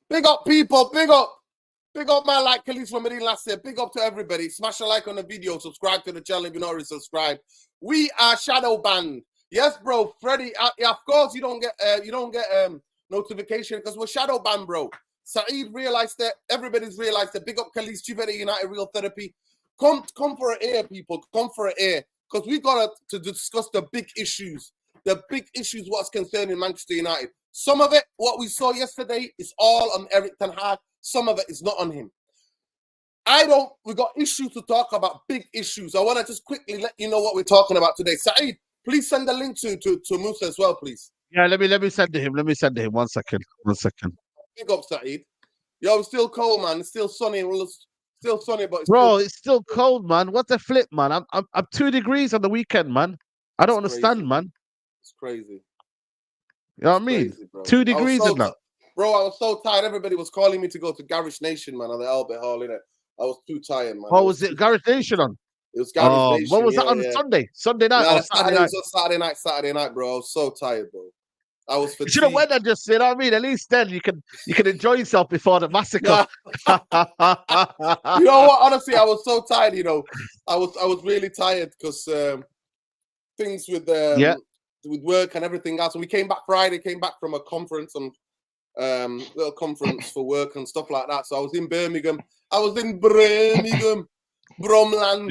Big up, people. Big up. Big up, man, like Khalees from Medina last year. Big up to everybody. Smash a like on the video. Subscribe to the channel if you're not already subscribed. We are shadow banned. Yes, bro. Freddie, yeah, of course you don't get notification because we're shadow banned, bro. Saeed realized that. Everybody's realized that. Big up Khalees, Chief Edit United Real Therapy. Come for an ear, people. Come for an ear. Because we got to discuss the big issues. The big issues what's concerning Manchester United. Some of it, what we saw yesterday, is all on Eric Ten Hag. Some of it is not on him. We got issues to talk about, big issues. I want to just quickly let you know what we're talking about today. Saeed, please send the link to Musa as well, please. Yeah, let me send to him. Let me send to him. 1 second. 1 second. Big up, Saeed. Yo, it's still cold, man. It's still sunny. Well, it's still sunny, but it's still cold, man. What the flip, man? I'm 2 degrees on the weekend, man. I don't understand, crazy. man. It's crazy. You know what I mean? Crazy, 2 degrees in that. Bro, I was so tired. Everybody was calling me to go to Garage Nation, man, on the Albert Hall, innit? I was too tired, man. What was it? Garage Nation on? It was Garage Nation. What was that on Sunday? Sunday night or Saturday night? Saturday night, bro. I was so tired, bro. I was fatigued. You should have went and just, you know what I mean? At least then you can enjoy yourself before the massacre. You know what? Honestly, I was so tired, you know. I was really tired because things with work and everything else. And we came back Friday, came back from a conference and little conference for work and stuff like that. So I was in Birmingham. Bromland,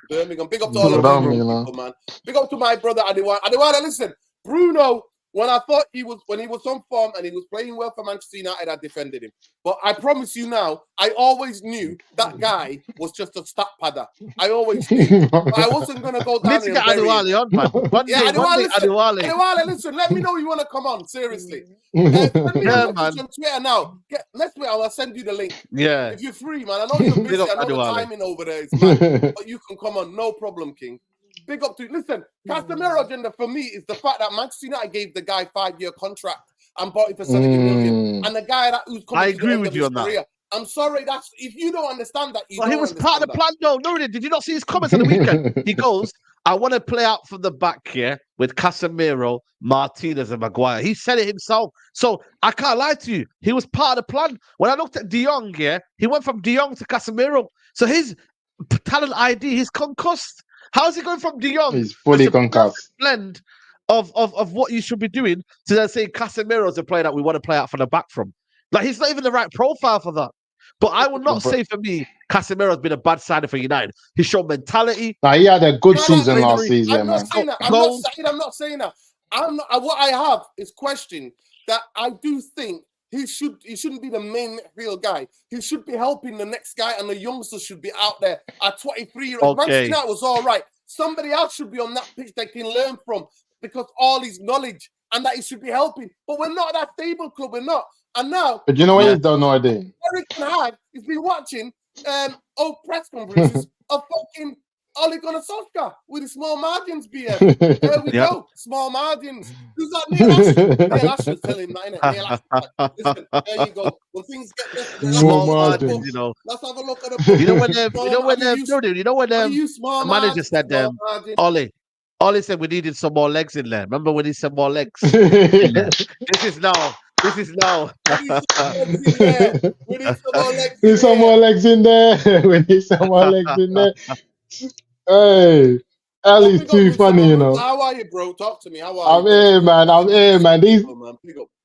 Birmingham. Big up to all of Birmingham people, man. Big up to my brother Adewale. Adewale, listen, Bruno. When I thought he was on form and he was playing well for Manchester United, I defended him. But I promise you now, I always knew that guy was just a stat padder. I always knew. I wasn't gonna go down there. Adewale on, man. Adewale, listen. Let me know you want to come on. Seriously. Send me a message on Twitter now. Let's wait. I'll send you the link. Yeah. If you're free, man. I know you're busy. I know the timing over there is mad, but you can come on. No problem, King. Big up to you. Listen, Casemiro agenda for me is the fact that Manchester United gave the guy 5-year contract and bought it for 70 million. And the guy who's coming I agree with you on that. I'm sorry, if you don't understand that, he was part of the plan. No, did you not see his comments on the weekend? He goes, I want to play out from the back here with Casemiro, Martinez, and Maguire. He said it himself. So I can't lie to you. He was part of the plan. When I looked at De Jong here, he went from De Jong to Casemiro. So his talent ID, he's concussed. How's he going from De Jong? He's fully concussed. Blend of what you should be doing to then say Casemiro's a player that we want to play out from the back from. Like, he's not even the right profile for that. But I would not say for me, Casemiro's been a bad signing for United. He showed mentality. Nah, he had a good season last season, man. I'm not saying that. What I have is question that I do think he shouldn't be the main midfield guy. He should be helping the next guy, and the youngsters should be out there at 23-year-old. Manchester United was all right. Somebody else should be on that pitch they can learn from because all his knowledge and that he should be helping. But we're not that stable club. We're not. And now, but you know what he's done already? Eric Ten Hag has been watching press conferences of fucking Ole Gunnar Solskjaer with his small margins, BM. There we go. Small margins. Who's that? Neil Ashe was telling him that, innit? Neil Ashe. Listen, there you go. When things get this, small margins, you know. Let's have a look at the book. You know when the manager said, Ole said we needed some more legs in there. Remember when he said more legs? This is now. We need some more legs in there. We need some more legs in there. Hey, Ali's too funny, you know. How are you, bro? Talk to me. How are you? I'm here, man.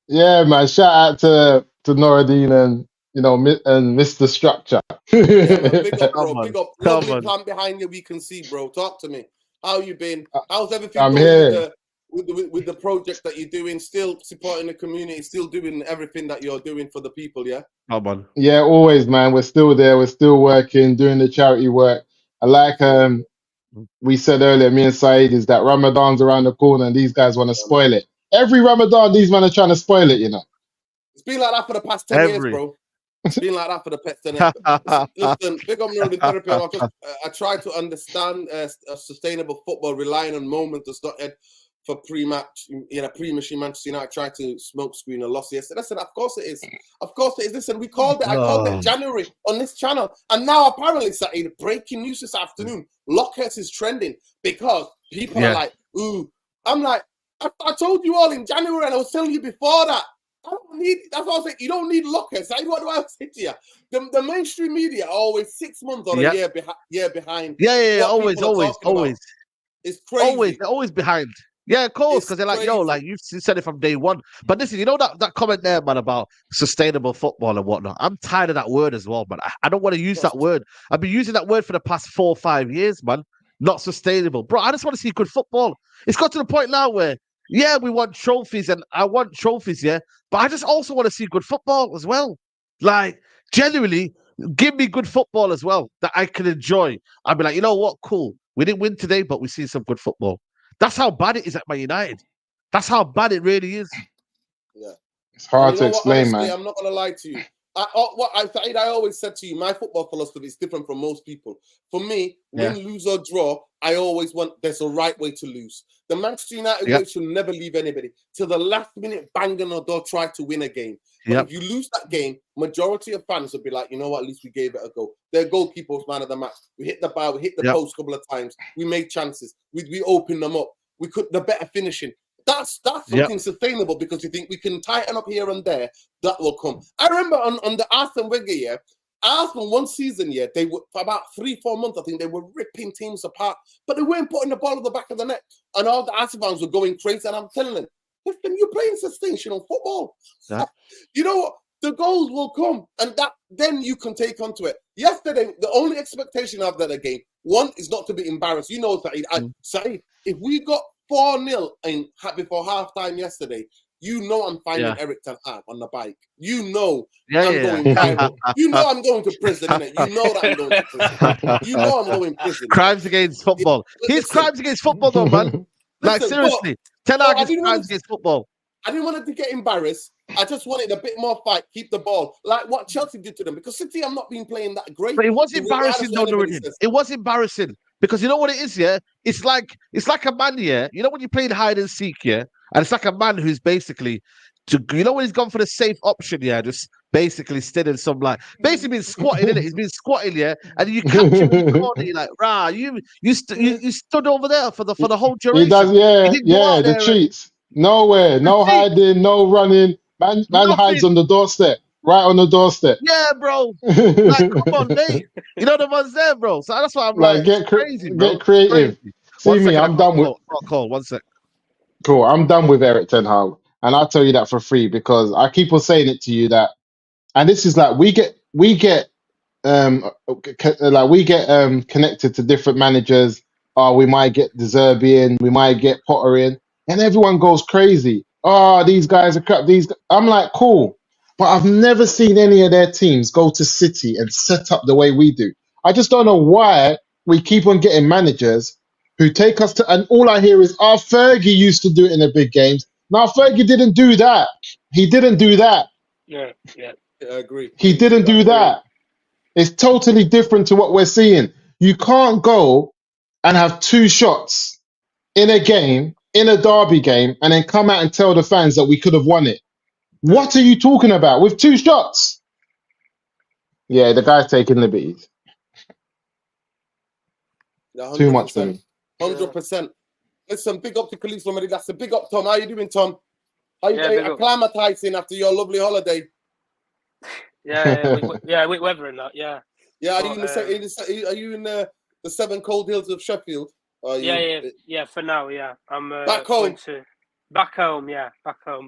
Yeah, man. Shout out to Noradine and and Mr. Structure. Big up, bro. Big up. Lovely plant behind you. We can see, bro. Talk to me. How you been? How's everything going? I'm here. With the project that you're doing, still supporting the community, still doing everything that you're doing for the people, yeah? Come on. Yeah, always, man. We're still there. We're still working, doing the charity work. I like we said earlier, me and Saeed, is that Ramadan's around the corner and these guys want to spoil it. Every Ramadan, these men are trying to spoil it, you know. It's been like that for the past 10 years, bro. It's been like that for the past 10 years. Listen, big up Neurotic Therapy. I try to understand sustainable football, relying on moments that's not for pre-match, pre-machine Manchester United tried to smoke screen a loss yesterday. Listen, of course it is. Of course it is. Listen, I called it January on this channel. And now apparently, Saturday, breaking news this afternoon, Lockhurst is trending because people are like, ooh. I'm like, I told you all in January and I was telling you before that. I don't need. That's what I say. You don't need lockers. What do I say to you? The mainstream media are always 6 months or a year behind. Yeah. What Always. people are talking about. It's crazy. They're always behind. Yeah, of course, It's because they're like, crazy. yo, like you said it from day one. But listen, you know that comment there, man, about sustainable football and whatnot. I'm tired of that word as well, man. I don't want to use that word. I've been using that word for the past 4 or 5 years, man. Not sustainable, bro. I just want to see good football. It's got to the point now where, yeah, we want trophies, and I want trophies, yeah, but I just also want to see good football as well. Like, genuinely, give me good football as well that I can enjoy. I'll be like, you know what, cool. We didn't win today, but we see some good football. That's how bad it is at Man United. That's how bad it really is. Yeah. It's hard to what? explain, Honestly, man. I'm not gonna lie to you. I always said to you, my football philosophy is different from most people. For me, win, lose or draw, I always want there's a right way to lose. The Manchester United way should never leave anybody till the last minute, bang on the door, try to win a game. But if you lose that game, majority of fans will be like, you know what, at least we gave it a go. Their goalkeeper was man of the match. We hit the bar, we hit the post a couple of times. We made chances. We opened them up. We could the better finishing. That's something sustainable because you think we can tighten up here and there. That will come. I remember on the Arsene Wenger year, Arsenal one season, they were for about 3-4 months. I think they were ripping teams apart, but they weren't putting the ball at the back of the net, and all the Arsenal fans were going crazy. And I'm telling them, listen, you're playing sensational football. You know what? The goals will come, and then you can take onto it. Yesterday, the only expectation of that game, one is not to be embarrassed. You know, Saeed, if we got 4-0 before halftime yesterday, you know I'm finding Eric Ten Hag on the bike. You know I'm going viral. You know I'm going to prison, innit? You know that I'm going to prison. You know I'm going to prison. Crimes against football. His crimes against football, though, man. Like, seriously. Ten Hag is crimes against football. I didn't want to get embarrassed. I just wanted a bit more fight, keep the ball, like what Chelsea did to them. Because City, I'm not been playing that great. But it was embarrassing, though, It was embarrassing because you know what it is, yeah. It's like a man, yeah. You know when you played hide and seek, yeah, and it's like a man who's basically when he's gone for the safe option, yeah, just basically stood in some basically been squatting in it. He's been squatting, yeah, and you catch him in the corner. You're like, rah, you stood over there for the whole duration. He does, the cheats. Nowhere, no hiding, no running. Man hides on the doorstep, right on the doorstep. Yeah, bro. Like, come on, mate. You know the ones there, bro. So that's why I'm like, get crazy, bro. get creative. Crazy. See me, I'm done with. Call 1 sec. Cool, I'm done with Eric Ten Hag, and I'll tell you that for free because I keep on saying it to you that, and this is like we get connected to different managers. We might get De Zerbi in, we might get Potter in, and everyone goes crazy. Oh, these guys are crap. I'm like, cool, but I've never seen any of their teams go to City and set up the way we do. I just don't know why we keep on getting managers who take us to, and all I hear is, Fergie used to do it in the big games. Now, Fergie didn't do that. He didn't do that. Yeah, I agree. He didn't do that. It's totally different to what we're seeing. You can't go and have 2 shots in a game, in a derby game, and then come out and tell the fans that we could have won it. What are you talking about? With 2 shots? Yeah, the guy's taking liberties. Yeah, too much for me. 100%. Listen, big up to Khalees somebody. That's a big up, Tom. How you doing, Tom? How you acclimatizing after your lovely holiday? With weather and that, yeah. Yeah, are you in the 7 cold hills of Sheffield? Yeah. For now, yeah. I'm back home. Back home.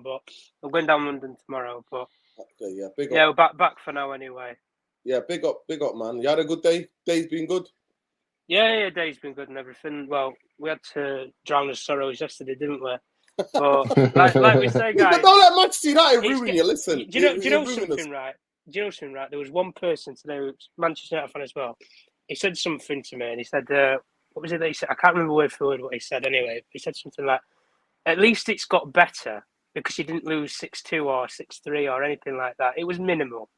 But I'm going down London tomorrow. But okay, yeah, big up. Yeah, we're back for now anyway. Yeah, big up, man. You had a good day. Day's been good. Yeah, day's been good and everything. Well, we had to drown his sorrows yesterday, didn't we? But like we say, guys, but don't let Manchester United ruin you. Listen, do you know something, right? Do you know something, right? There was one person today, who's Manchester United fan as well. He said something to me, and he said, "What was it that he said? I can't remember word for word what he said. Anyway, he said something like, "At least it's got better because you didn't lose 6-2 or 6-3 or anything like that. It was minimal.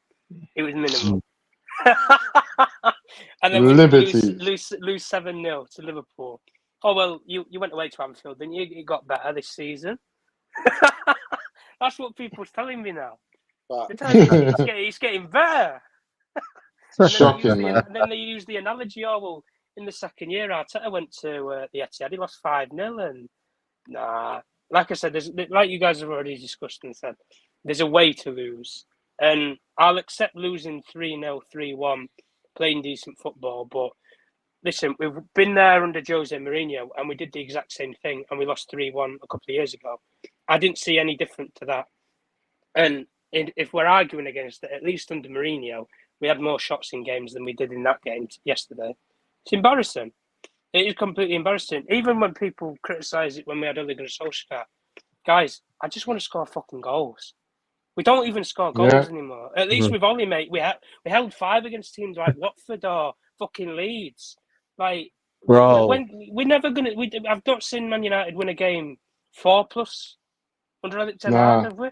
And then we lose 7-0 to Liverpool. Oh well, you went away to Anfield, didn't you? It got better this season. That's what people's telling me now. They're telling me it's getting better. Shocking, man. And then they use the analogy, well, in the second year, Arteta went to the Etihad, he lost 5-0, and nah. Like I said, like you guys have already discussed and said, there's a way to lose. And I'll accept losing 3-0, 3-1, playing decent football. But listen, we've been there under Jose Mourinho and we did the exact same thing and we lost 3-1 a couple of years ago. I didn't see any different to that. And if we're arguing against it, at least under Mourinho, we had more shots in games than we did in that game yesterday. It's embarrassing. It is completely embarrassing. Even when people criticise it when we had Ole Gunnar Solskjaer. Guys, I just want to score fucking goals. We don't even score goals anymore. At least with Ollie, mate, we held 5 against teams like Watford or fucking Leeds. Like, Bro, when we're never gonna. I've not seen Man United win a game 4+ under Ten Hag, have we?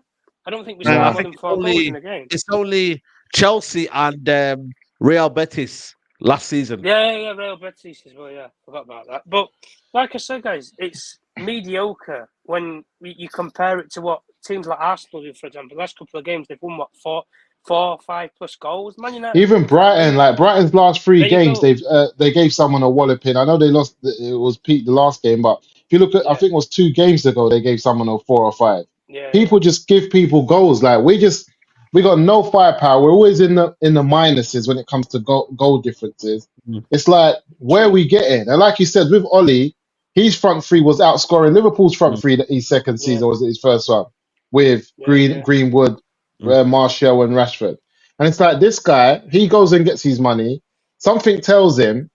I don't think we scored more than 4 goals in a game. it's only Chelsea and Real Betis last season. Yeah, Real Betis as well. Yeah, forgot about that. But like I said, guys, it's mediocre when you compare it to what teams like Arsenal do. For example, the last couple of games they've won 4, 5+ goals. Man United, Even Brighton, like Brighton's last 3 There you games, go. they gave someone a walloping. I know they lost. It was Pete the last game, but if you look at, I think it was 2 games ago, they gave someone a 4 or 5. Yeah, People just give people goals. Like we got no firepower. We're always in the minuses when it comes to goal differences. It's like, where are we getting? And like you said, with Ollie, his front three was outscoring Liverpool's front three his second season, or was it his first one? With Greenwood, Martial and Rashford. And it's like, this guy, he goes and gets his money. Something tells him,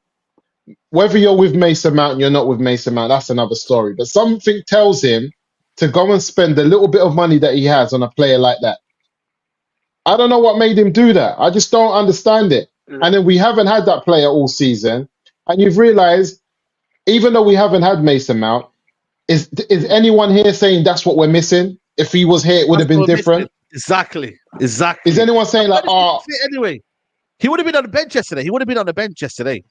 whether you're with Mason Mount, you're not with Mason Mount, that's another story. But something tells him to go and spend a little bit of money that he has on a player like that. I don't know what made him do that. I just don't understand it. And then we haven't had that player all season. And you've realised, even though we haven't had Mason Mount, is anyone here saying that's what we're missing? If he was here, it would have been different. Exactly. Is anyone saying like, anyway, he would have been on the bench yesterday.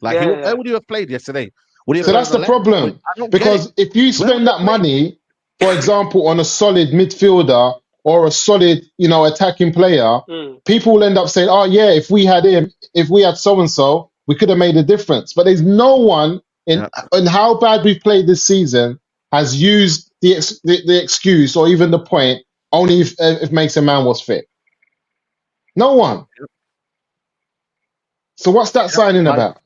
Like, where would he have played yesterday? So that's the problem. Because if you spend that money, for example, on a solid midfielder or a solid, attacking player, people will end up saying, oh yeah, if we had him, if we had so-and-so, we could have made a difference. But there's no one in how bad we've played this season has used the excuse or even the point only if Mason Mount was fit. No one. So what's that signing about?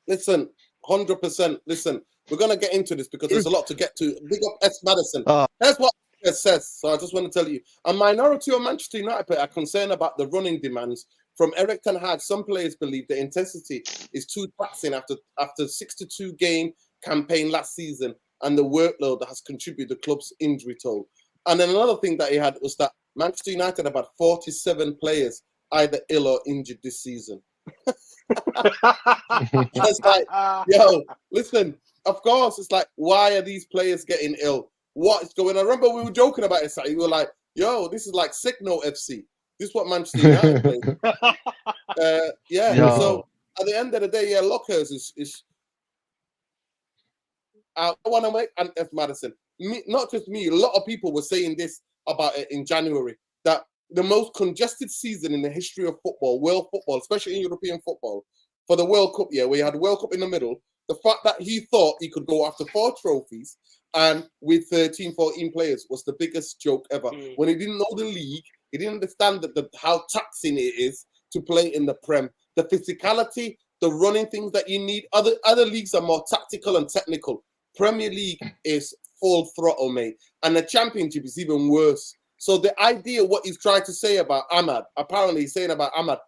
Listen, 100%. Listen, we're going to get into this because there's a lot to get to. Big up S. Madison. Here's what it says. So I just want to tell you. A minority of Manchester United are concerned about the running demands from Eric Ten Hag. Some players believe the intensity is too taxing after 62-game campaign last season and the workload that has contributed to the club's injury toll. And then another thing that he had was that Manchester United had about 47 players either ill or injured this season. It's like, yo, listen, of course, it's like, why are these players getting ill? What is going on? I remember we were joking about it, so we were like, yo, this is like Signal FC. This is what Manchester United plays. So at the end of the day, Lockers is I want to make and F. Madison. Not just me, a lot of people were saying this about it in January, that the most congested season in the history of football, world football, especially in European football, for the World Cup year, where you had the World Cup in the middle, the fact that he thought he could go after 4 trophies and with 13, 14 players was the biggest joke ever. When he didn't know the league, he didn't understand how taxing it is to play in the Prem. The physicality, the running things that you need. Other leagues are more tactical and technical. Premier League is full throttle, mate. And the Championship is even worse. So the idea, what he's trying to say about Ahmad, apparently he's saying about Ahmad,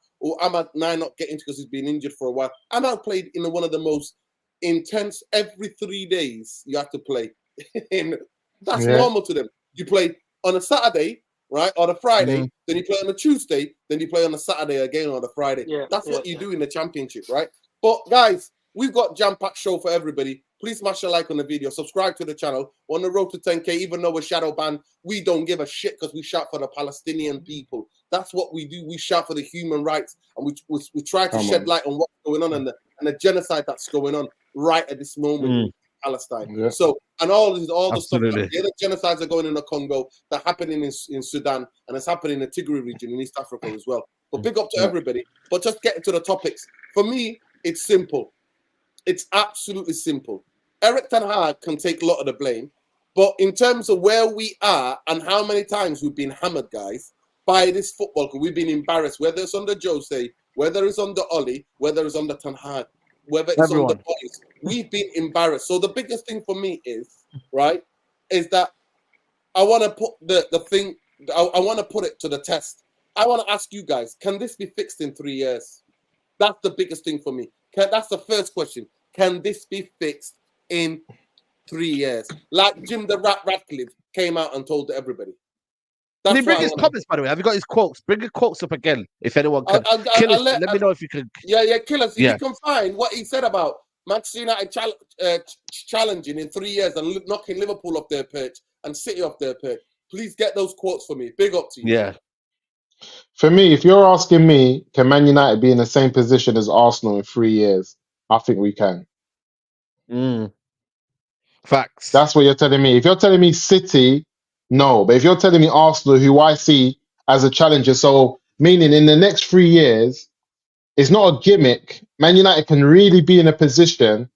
Ahmad now not getting because he's been injured for a while. Ahmad played in one of the most intense, every 3 days you have to play. That's normal to them. You play on a Saturday, right, or a Friday, then you play on a Tuesday, then you play on a Saturday again or the Friday. That's what you do in the Championship, right? But guys, we've got jam-packed show for everybody. Please smash a like on the video. Subscribe to the channel. We're on the road to 10K. Even though we're shadow banned, we don't give a shit because we shout for the Palestinian people. That's what we do. We shout for the human rights, and we try to shed light on what's going on and the genocide that's going on right at this moment in Palestine. So, and all the stuff, the other genocides are going in the Congo, they're happening in Sudan, and it's happening in the Tigray region in East Africa as well. But big up to everybody. But just getting to the topics. For me, it's simple. It's absolutely simple. Eric Ten Hag can take a lot of the blame. But in terms of where we are and how many times we've been hammered, guys, by this football club, we've been embarrassed, whether it's under Jose, whether it's under Ollie, whether it's under Ten Hag, whether it's on the boys, we've been embarrassed. So the biggest thing for me is, right, is that I want to put the thing, I want to put it to the test. I want to ask you guys, can this be fixed in 3 years? That's the biggest thing for me. That's the first question. Can this be fixed in 3 years? Like Jim the Ratcliffe came out and told everybody. Can you bring his comments, by the way? Have you got his quotes? Bring the quotes up again, if anyone can. Let me know if you can. Yeah, Killers. If you can find what he said about Manchester United challenging in 3 years and knocking Liverpool off their perch and City off their perch, please get those quotes for me. Big up to you. Yeah. For me, if you're asking me, can Man United be in the same position as Arsenal in 3 years? I think we can. Facts. That's what you're telling me. If you're telling me City, no. But if you're telling me Arsenal, who I see as a challenger, so meaning in the next 3 years, it's not a gimmick. Man United can really be in a position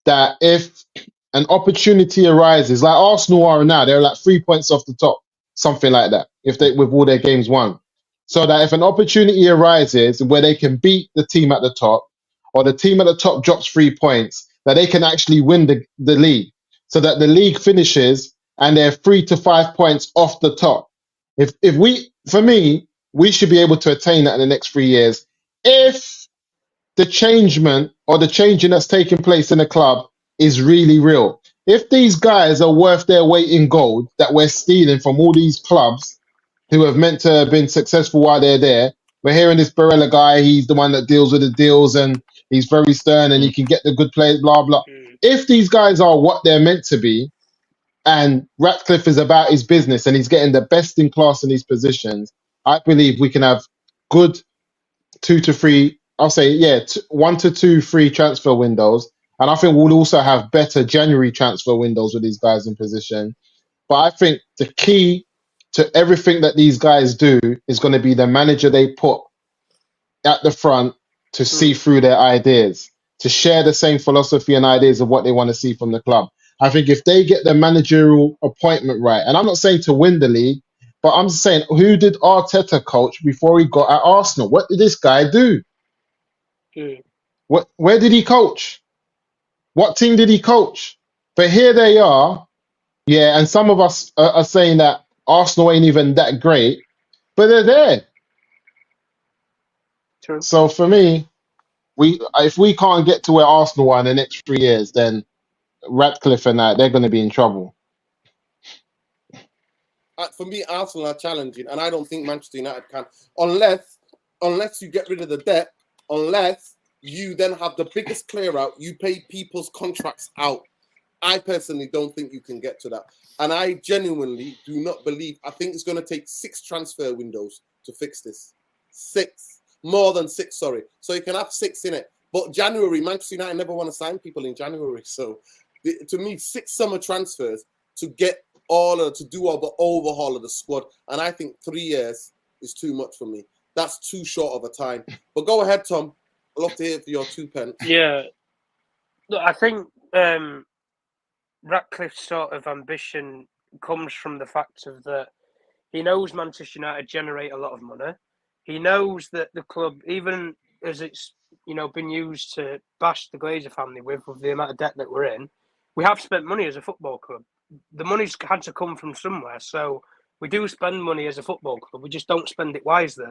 that if an opportunity arises, like Arsenal are now, they're like 3 points off the top, something like that, if they with all their games won. So that if an opportunity arises where they can beat the team at the top, or the team at the top drops 3 points, that they can actually win the league. So that the league finishes and they're 3 to 5 points off the top. For me, we should be able to attain that in the next 3 years. If the changement or the changing that's taking place in the club is really real. If these guys are worth their weight in gold that we're stealing from all these clubs who have meant to have been successful while they're there, we're hearing this Barella guy, he's the one that deals with the deals and he's very stern and he can get the good players, blah, blah. If these guys are what they're meant to be, and Ratcliffe is about his business and he's getting the best in class in these positions, I believe we can have good 2 to 3, I'll say, 1 to 2 free transfer windows. And I think we'll also have better January transfer windows with these guys in position. But I think the key to everything that these guys do is going to be the manager they put at the front to see through their ideas, to share the same philosophy and ideas of what they want to see from the club. I think if they get the managerial appointment right, and I'm not saying to win the league, but I'm saying, who did Arteta coach before he got at Arsenal? What did this guy do? Where did he coach? What team did he coach? But here they are, and some of us are saying that Arsenal ain't even that great, but they're there. True. So for me, if we can't get to where Arsenal are in the next 3 years, then Ratcliffe and that, they're going to be in trouble. For me, Arsenal are challenging, and I don't think Manchester United can, unless you get rid of the debt, unless you then have the biggest clear out, you pay people's contracts out. I personally don't think you can get to that. And I genuinely do not believe, I think it's going to take 6 transfer windows to fix this. 6. More than 6, sorry. So you can have 6 in it. But January, Manchester United never want to sign people in January. So to me, 6 summer transfers to get to do all the overhaul of the squad. And I think 3 years is too much for me. That's too short of a time. But go ahead, Tom. I'd love to hear for your 2 pence. Yeah. Look, I think Ratcliffe's sort of ambition comes from the fact of that he knows Manchester United generate a lot of money. He knows that the club, even as it's been used to bash the Glazer family with the amount of debt that we're in, we have spent money as a football club. The money's had to come from somewhere, so we do spend money as a football club. We just don't spend it wisely.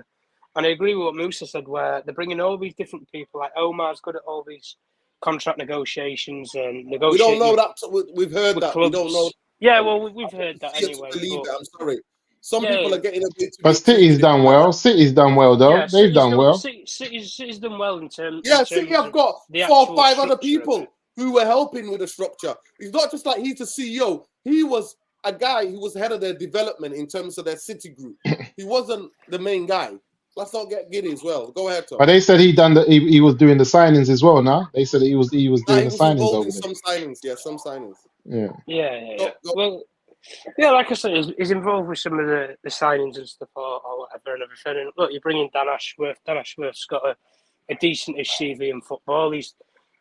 And I agree with what Musa said, where they're bringing all these different people, like Omar's good at all these contract negotiations and negotiating. We don't know that. We've heard that. Clubs. We don't know. Yeah, well, we've heard that anyway. I'm sorry. Some people are getting a bit too. But City's done well. City's done well, though. Yeah, They've done well. City's done well in terms. Yeah, City have got 4 or 5 other people who were helping with the structure. It's not just like he's the CEO. He was a guy who was head of their development in terms of their City group. He wasn't the main guy. Let's not get giddy as well. Go ahead, Tom. But they said he was doing the signings as well. Now they said he was doing the signings over there. Some signings, some signings. Yeah. Well, yeah, like I said, he's involved with some of the signings and stuff or whatever and everything. And look, you're bringing Dan Ashworth. Dan Ashworth's got a decentish CV in football. He's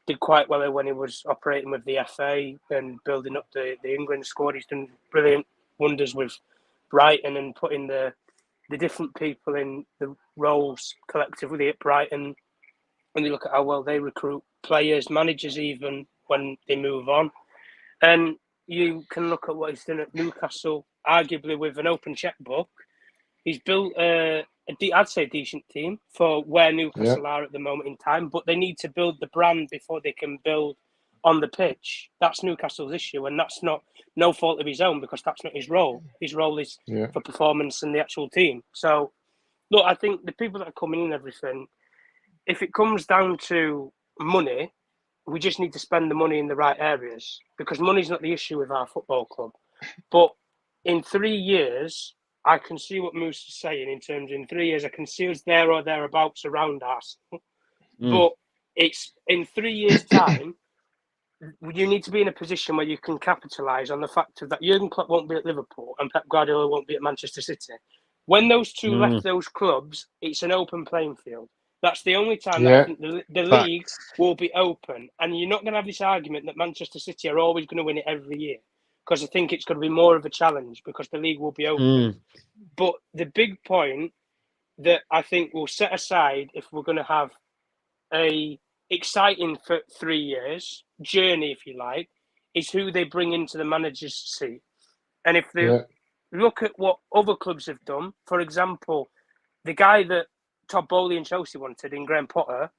did quite well when he was operating with the FA and building up the England squad. He's done brilliant wonders with Brighton and putting the different people in the roles collectively at Brighton. When you look at how well they recruit players, managers, even when they move on. And you can look at what he's done at Newcastle, arguably with an open checkbook. He's built I'd say a decent team for where Newcastle are at the moment in time, but they need to build the brand before they can build on the pitch. That's Newcastle's issue, and that's no fault of his own, because that's not his role. His role is for performance and the actual team. So, look, I think the people that are coming in and everything, if it comes down to money, we just need to spend the money in the right areas, because money's not the issue with our football club. But in 3 years, I can see what Moose is saying in terms of in 3 years, I can see us there or thereabouts around Arsenal. But it's in 3 years' time, you need to be in a position where you can capitalise on the fact that Jurgen Klopp won't be at Liverpool and Pep Guardiola won't be at Manchester City. When those two left those clubs, it's an open playing field. That's the only time that I think the league will be open. And you're not going to have this argument that Manchester City are always going to win it every year, because I think it's going to be more of a challenge because the league will be open. But the big point that I think we'll set aside if we're going to have a exciting for 3 years journey, if you like, is who they bring into the manager's seat. And if they look at what other clubs have done, for example, the guy that Todd Bowley and Chelsea wanted in Graham Potter,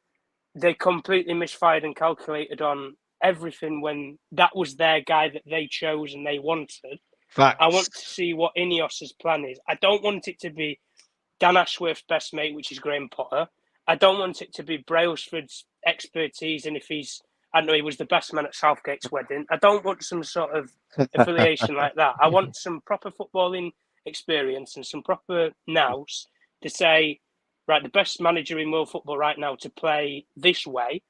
they completely misfired and calculated on everything when that was their guy that they chose and they wanted. Facts. I want to see what Ineos's plan is. I don't want it to be Dan Ashworth's best mate, which is Graham Potter. I don't want it to be Brailsford's expertise, and if he was the best man at Southgate's wedding. I don't want some sort of affiliation like that. I want some proper footballing experience and some proper nous to say, right, the best manager in world football right now to play this way.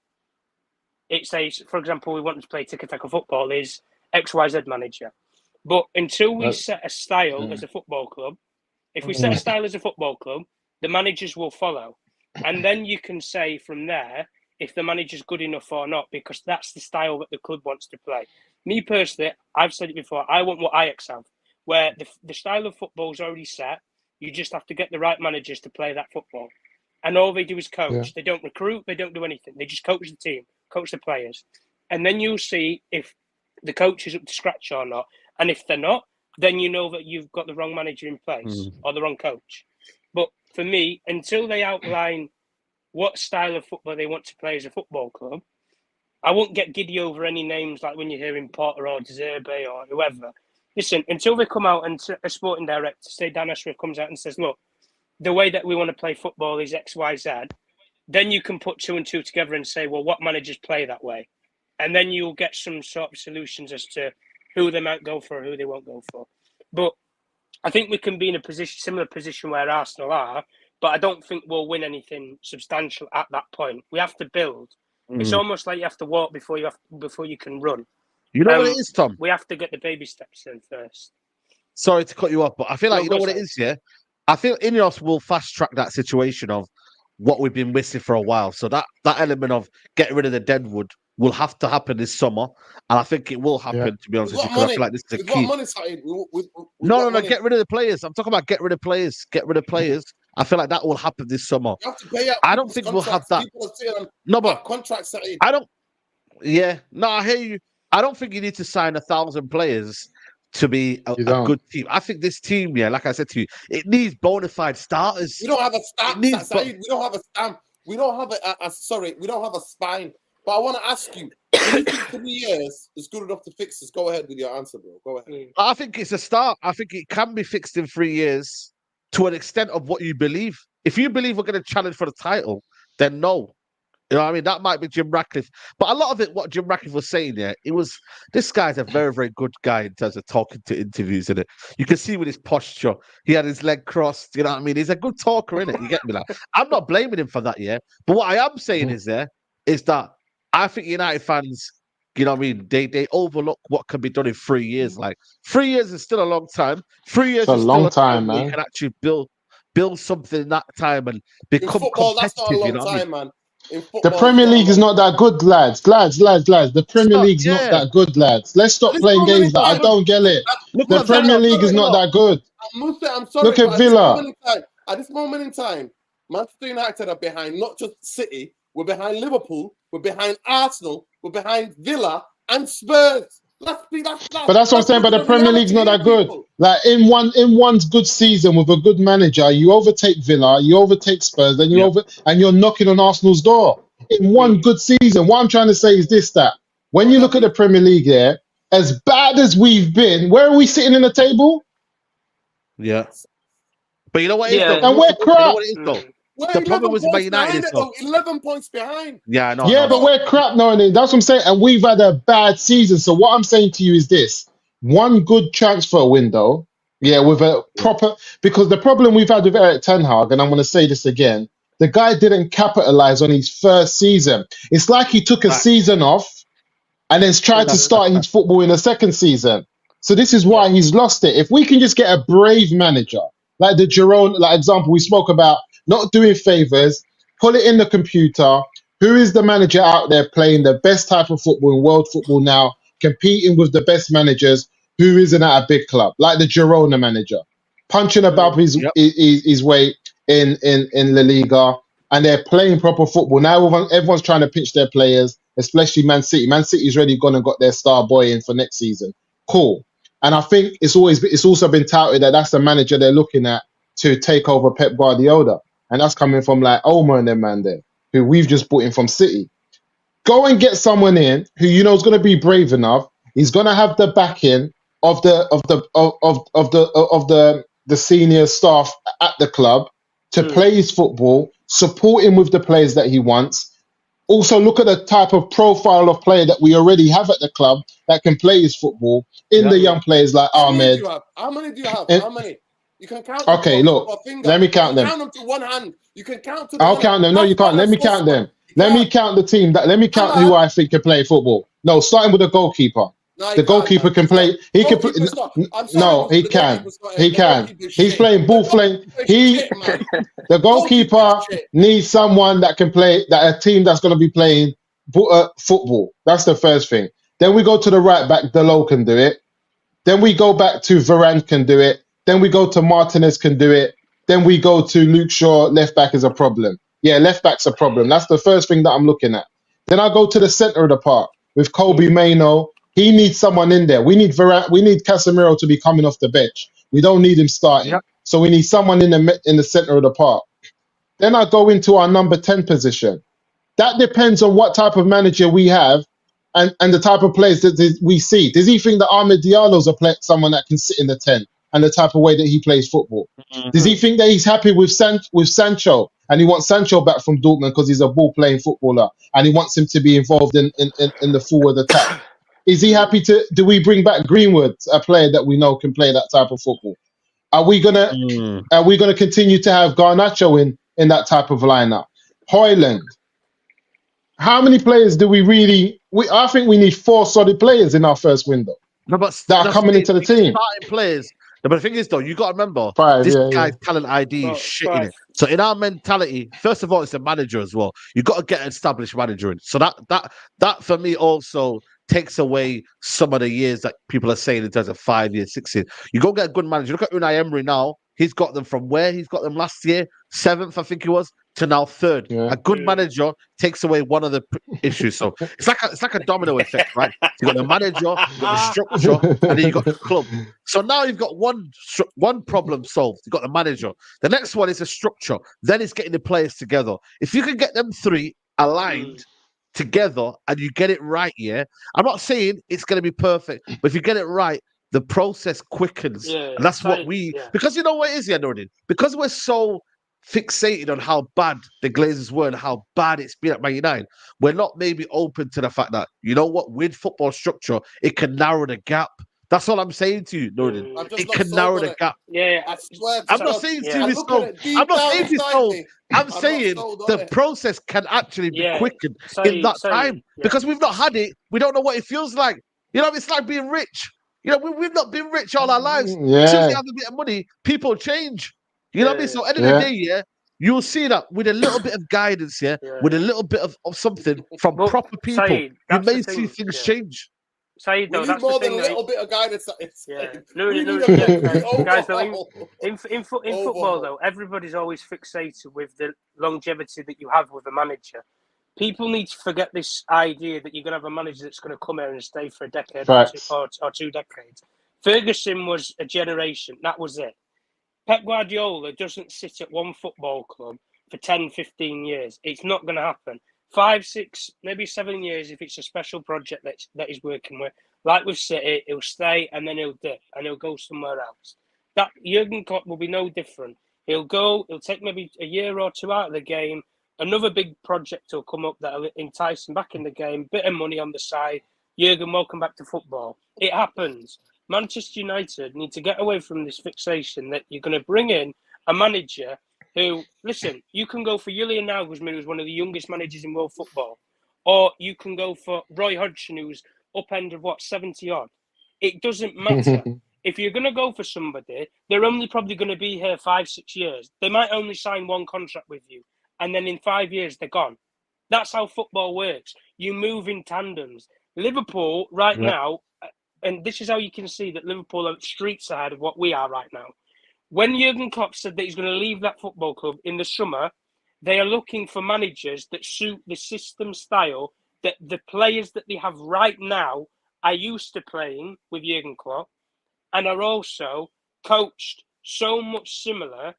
It says, for example, we want to play tiki-taka football is XYZ manager. But until we set a style as a football club, if we set a style as a football club, the managers will follow. And then you can say from there if the manager's good enough or not, because that's the style that the club wants to play. Me personally, I've said it before, I want what Ajax have, where the style of football is already set. You just have to get the right managers to play that football. And all they do is coach. Yeah. They don't recruit. They don't do anything. They just coach the team, coach the players. And then you'll see if the coach is up to scratch or not. And if they're not, then you know that you've got the wrong manager in place or the wrong coach. But for me, until they outline what style of football they want to play as a football club, I won't get giddy over any names like when you're hearing Porter or De Zerbi or whoever. Listen, until they come out and a sporting director, say Dan Ashworth comes out and says, look, the way that we want to play football is X, Y, Z, then you can put 2 and 2 together and say, well, what managers play that way? And then you'll get some sort of solutions as to who they might go for or who they won't go for. But I think we can be in a similar position where Arsenal are, but I don't think we'll win anything substantial at that point. We have to build. It's almost like you have to walk before you can run. You know what it is, Tom? We have to get the baby steps in first. Sorry to cut you off, but I feel like you know what it is, yeah? I feel Ineos will fast track that situation of what we've been missing for a while. So that element of getting rid of the Deadwood will have to happen this summer, and I think it will happen. To be honest with you, because I feel like this is a key. No, get rid of the players. I'm talking about get rid of players. Get rid of players. I feel like that will happen this summer. You have to pay out. I don't think we'll have that. No, but contracts. I don't. Yeah, no, I hear you. I don't think you need to sign 1,000 players to be a good team. I think this team, yeah, like I said to you, it needs bona fide starters. We don't have a stamp. We don't have a stamp. We don't have we don't have a spine. But I want to ask you, do you think 3 years is good enough to fix this? Go ahead with your answer, bro. Go ahead. I think it's a start. I think it can be fixed in 3 years to an extent of what you believe. If you believe we're going to challenge for the title, then no. You know what I mean? That might be Jim Ratcliffe. But a lot of it, what Jim Ratcliffe was saying, this guy's a very, very good guy in terms of talking to interviews, innit? You can see with his posture, he had his leg crossed, you know what I mean? He's a good talker, innit? You get me? Like, I'm not blaming him for that, yeah? But what I am saying is that I think United fans, you know what I mean, they overlook what can be done in 3 years. Like, 3 years is still a long time. 3 years is still a time, man. You can actually build something in that time and become competitive. That's not a long time, man. in The football Premier so League is long. not that good, lads. Lads. The Premier not, League's not yeah. that good, lads. Let's At stop this playing moment games. in That I time, don't get it. Look The what Musa, Premier I'm Villa League is sorry, not got. that good. Musa, I'm Look sorry, at but Villa. at this moment in time, Manchester United are behind not just City, we're behind Liverpool, we're behind Arsenal, we're behind Villa and Spurs. But that's what I'm let's saying. look But at the the Premier League's reality not here, that good. people. Like in one's good season with a good manager, you overtake Villa, you overtake Spurs, then Yeah. and you're knocking on Arsenal's door. In one good season, what I'm trying to say is this: that when you look at the Premier League, here, as bad as we've been, where are we sitting in the table? Yeah. But you know what it is Yeah. though? And we're You know crap. what it is though? We're The 11 problem with Man points United behind is it, though. though. 11 points behind. Yeah, no, Yeah, no, but no. we're crap now, and that's what I'm saying. And we've had a bad season. So what I'm saying to you is this: one good transfer window, yeah, with a proper. Because the problem we've had with Eric Ten Hag, and I'm going to say this again, the guy didn't capitalize on his first season. It's like he took a Right. season off and then tried to start his football in the second season. So this is why he's lost it. If we can just get a brave manager, like the Jerome, like example we spoke about, not doing favors, put it in the computer. Who is the manager out there playing the best type of football in world football now, competing with the best managers who isn't at a big club, like the Girona manager, punching above Yep. his weight in La Liga, and they're playing proper football. Now everyone's trying to pitch their players, especially Man City. Man City's already gone and got their star boy in for next season. Cool. And I think it's also been touted that that's the manager they're looking at to take over Pep Guardiola. And that's coming from like Omer and them man there, who we've just brought in from City. Go and get someone in who you know is going to be brave enough. He's going to have the backing of the senior staff at the club to play his football, support him with the players that he wants. Also, look at the type of profile of player that we already have at the club that can play his football in the young players like How many Ahmed. do you have? How many do you have? And- How many? You can count them okay, with look, a finger. let me count You them. can count them to one hand. You can count to the I'll one count hand. them. No, you can't. Let me count them. Let me count the team. Let me count who I think can play football. No, starting with the goalkeeper. The goalkeeper can play. He can. No, he can. He can. He's playing ball playing. The goalkeeper needs someone that can play. That a team that's going to be playing football. That's the first thing. Then we go to the right back. Delo can do it. Then we go back to Varane can do it. Then we go to Martinez can do it. Then we go to Luke Shaw. Left back is a problem. Yeah, left back's a problem. That's the first thing that I'm looking at. Then I go to the center of the park with Kobe Mainoo. He needs someone in there. We need Varane. We need Casemiro to be coming off the bench. We don't need him starting. Yep. So we need someone in the center of the park. Then I go into our number 10 position. That depends on what type of manager we have and the type of players that we see. Does he think that Ahmed Diallo's someone that can sit in the 10 and the type of way that he plays football? Does he think that he's happy with Sancho and he wants Sancho back from Dortmund because he's a ball-playing footballer and he wants him to be involved in the forward attack? Is he happy do we bring back Greenwood, a player that we know can play that type of football? Are we gonna continue to have Garnacho in that type of lineup? Højlund. How many players do we really? I think we need 4 solid players in our first window that are coming into the team. Starting players. No, but the thing is, though, you got to remember 5, this yeah, guy's yeah. talent ID is shit in it. So in our mentality, first of all, it's a manager as well. You got to get an established manager in. So that for me also takes away some of the years that people are saying in terms of 5 years, 6 years. You go get a good manager. Look at Unai Emery now. He's got them from where he's got them last year, 7th, I think it was, to now 3rd. Yeah. A good manager takes away one of the issues. So it's like a domino effect, right? You got the manager, you got the structure, and then you got the club. So now you've got one problem solved. You got the manager. The next one is the structure. Then it's getting the players together. If you can get them 3 aligned together and you get it right, yeah. I'm not saying it's going to be perfect, but if you get it right, the process quickens. And that's what because you know what it is, Nordin? Because we're so fixated on how bad the Glazers were and how bad it's been at Man United, we're not maybe open to the fact that, you know what, with football structure, it can narrow the gap. That's all I'm saying to you, Nordin. It can narrow the gap. I swear I'm not saying to you, I'm not saying this. I'm saying the process can actually be quickened in that time because we've not had it. We don't know what it feels like. You know, it's like being rich. You know, we've not been rich all our lives. Yeah. As soon as you have a bit of money, people change. You know what I mean? So at the end of the day, You'll see that with a little bit of guidance here, with a little bit of something from But, proper people, Saeed, you that's the may see thing, things yeah. change. Saeed, We though, need that's the more than thing, a though. little bit of guidance. Yeah, We need a yeah, complete guys, though, overhaul. in football, Overhaul. though, everybody's always fixated with the longevity that you have with a manager. People need to forget this idea that you're going to have a manager that's going to come here and stay for a decade Facts. or 2 decades. Ferguson was a generation. That was it. Pep Guardiola doesn't sit at one football club for 10, 15 years. It's not going to happen. 5, 6, maybe 7 years if it's a special project that he's working with. Like with City, he'll stay and then he'll dip and he'll go somewhere else. That Jurgen Klopp will be no different. He'll take maybe a year or 2 out of the game. Another big project will come up that'll entice him back in the game. Bit of money on the side. Jurgen, welcome back to football. It happens. Manchester United need to get away from this fixation that you're going to bring in a manager who, listen, you can go for Julian Nagelsmann, who's one of the youngest managers in world football, or you can go for Roy Hodgson, who's up end of 70 odd. It doesn't matter. If you're going to go for somebody, they're only probably going to be here 5, 6 years. They might only sign one contract with you, and then in 5 years they're gone. That's how football works. You move in tandems. Liverpool right now, and this is how you can see that Liverpool are streets ahead of what we are right now. When Jurgen Klopp said that he's going to leave that football club in the summer, they are looking for managers that suit the system style that the players that they have right now are used to playing with Jurgen Klopp and are also coached so much similar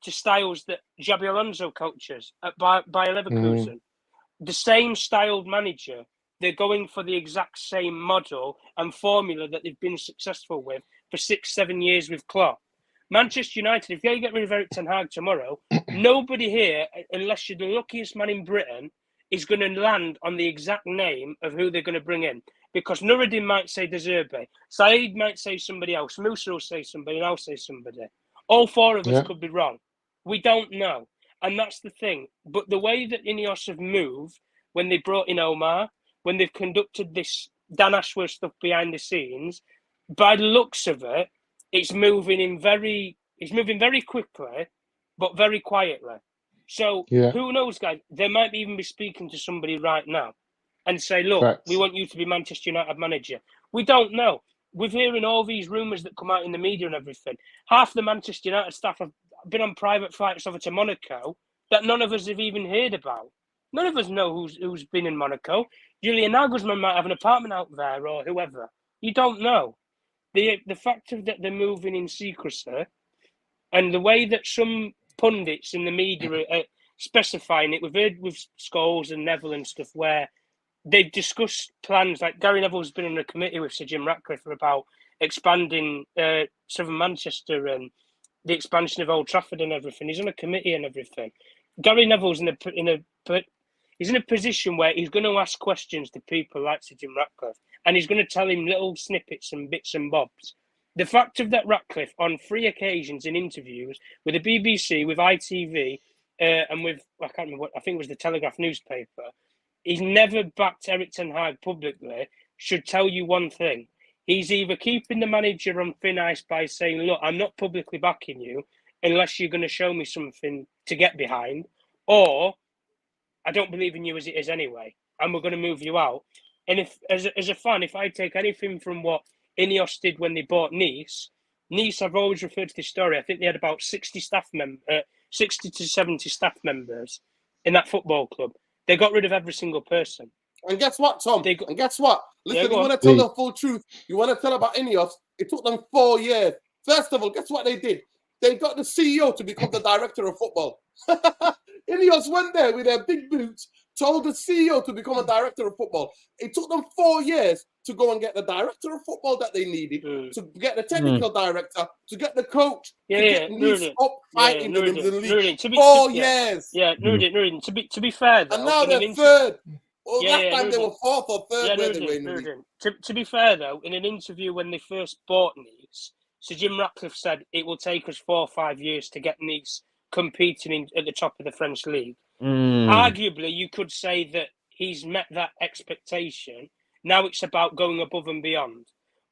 to styles that Xabi Alonso coaches at Bayer Leverkusen. The same styled manager. They're going for the exact same model and formula that they've been successful with for 6, 7 years with Klopp. Manchester United, if they get rid of Eric Ten Hag tomorrow, nobody here, unless you're the luckiest man in Britain, is going to land on the exact name of who they're going to bring in. Because Nuruddin might say De Zerbi, Saeed might say somebody else, Musa will say somebody, and I'll say somebody. All 4 of us could be wrong. We don't know. And that's the thing. But the way that Ineos have moved when they brought in Omar, when they've conducted this Dan Ashworth stuff behind the scenes, by the looks of it, it's moving very quickly, but very quietly. So who knows, guys? They might even be speaking to somebody right now and say, look, we want you to be Manchester United manager. We don't know. We're hearing all these rumours that come out in the media and everything. Half the Manchester United staff have been on private flights over to Monaco that none of us have even heard about. None of us know who's been in Monaco. Julian Nagelsmann might have an apartment out there or whoever. You don't know. The fact of that they're moving in secrecy and the way that some pundits in the media are specifying it, we've heard with Scholes and Neville and stuff where they've discussed plans, like Gary Neville's been on a committee with Sir Jim Ratcliffe about expanding Southern Manchester and the expansion of Old Trafford and everything. He's on a committee and everything. Gary Neville's in a position where he's going to ask questions to people like Sir Jim Ratcliffe, and he's going to tell him little snippets and bits and bobs. The fact of that Ratcliffe, on 3 occasions in interviews with the BBC, with ITV, and with, I can't remember what, I think it was the Telegraph newspaper, he's never backed Eric Ten Hag publicly, should tell you one thing. He's either keeping the manager on thin ice by saying, look, I'm not publicly backing you unless you're going to show me something to get behind, or I don't believe in you as it is anyway, and we're going to move you out. And if, as a fan, if I take anything from what Ineos did when they bought Nice, I've always referred to this story. I think they had about 60 to 70 staff members in that football club. They got rid of every single person. And guess what, Tom? And guess what? Listen, you want to tell the full truth. You want to tell about Ineos. It took them 4 years. First of all, guess what they did? They got the CEO to become the director of football. Ineos went there with their big boots, told the CEO to become a director of football. It took them 4 years to go and get the director of football that they needed, to get the technical director, to get the coach, to get Nice up fighting in the league. 4 years. Yeah, Nuruddin. To be fair, though, and now they're third. Well, last time they were 4th or 3rd. To be fair, though, in an interview when they first bought Nice, Sir Jim Ratcliffe said it will take us 4 or 5 years to get Nice competing at the top of the French league. Arguably, you could say that he's met that expectation. Now it's about going above and beyond.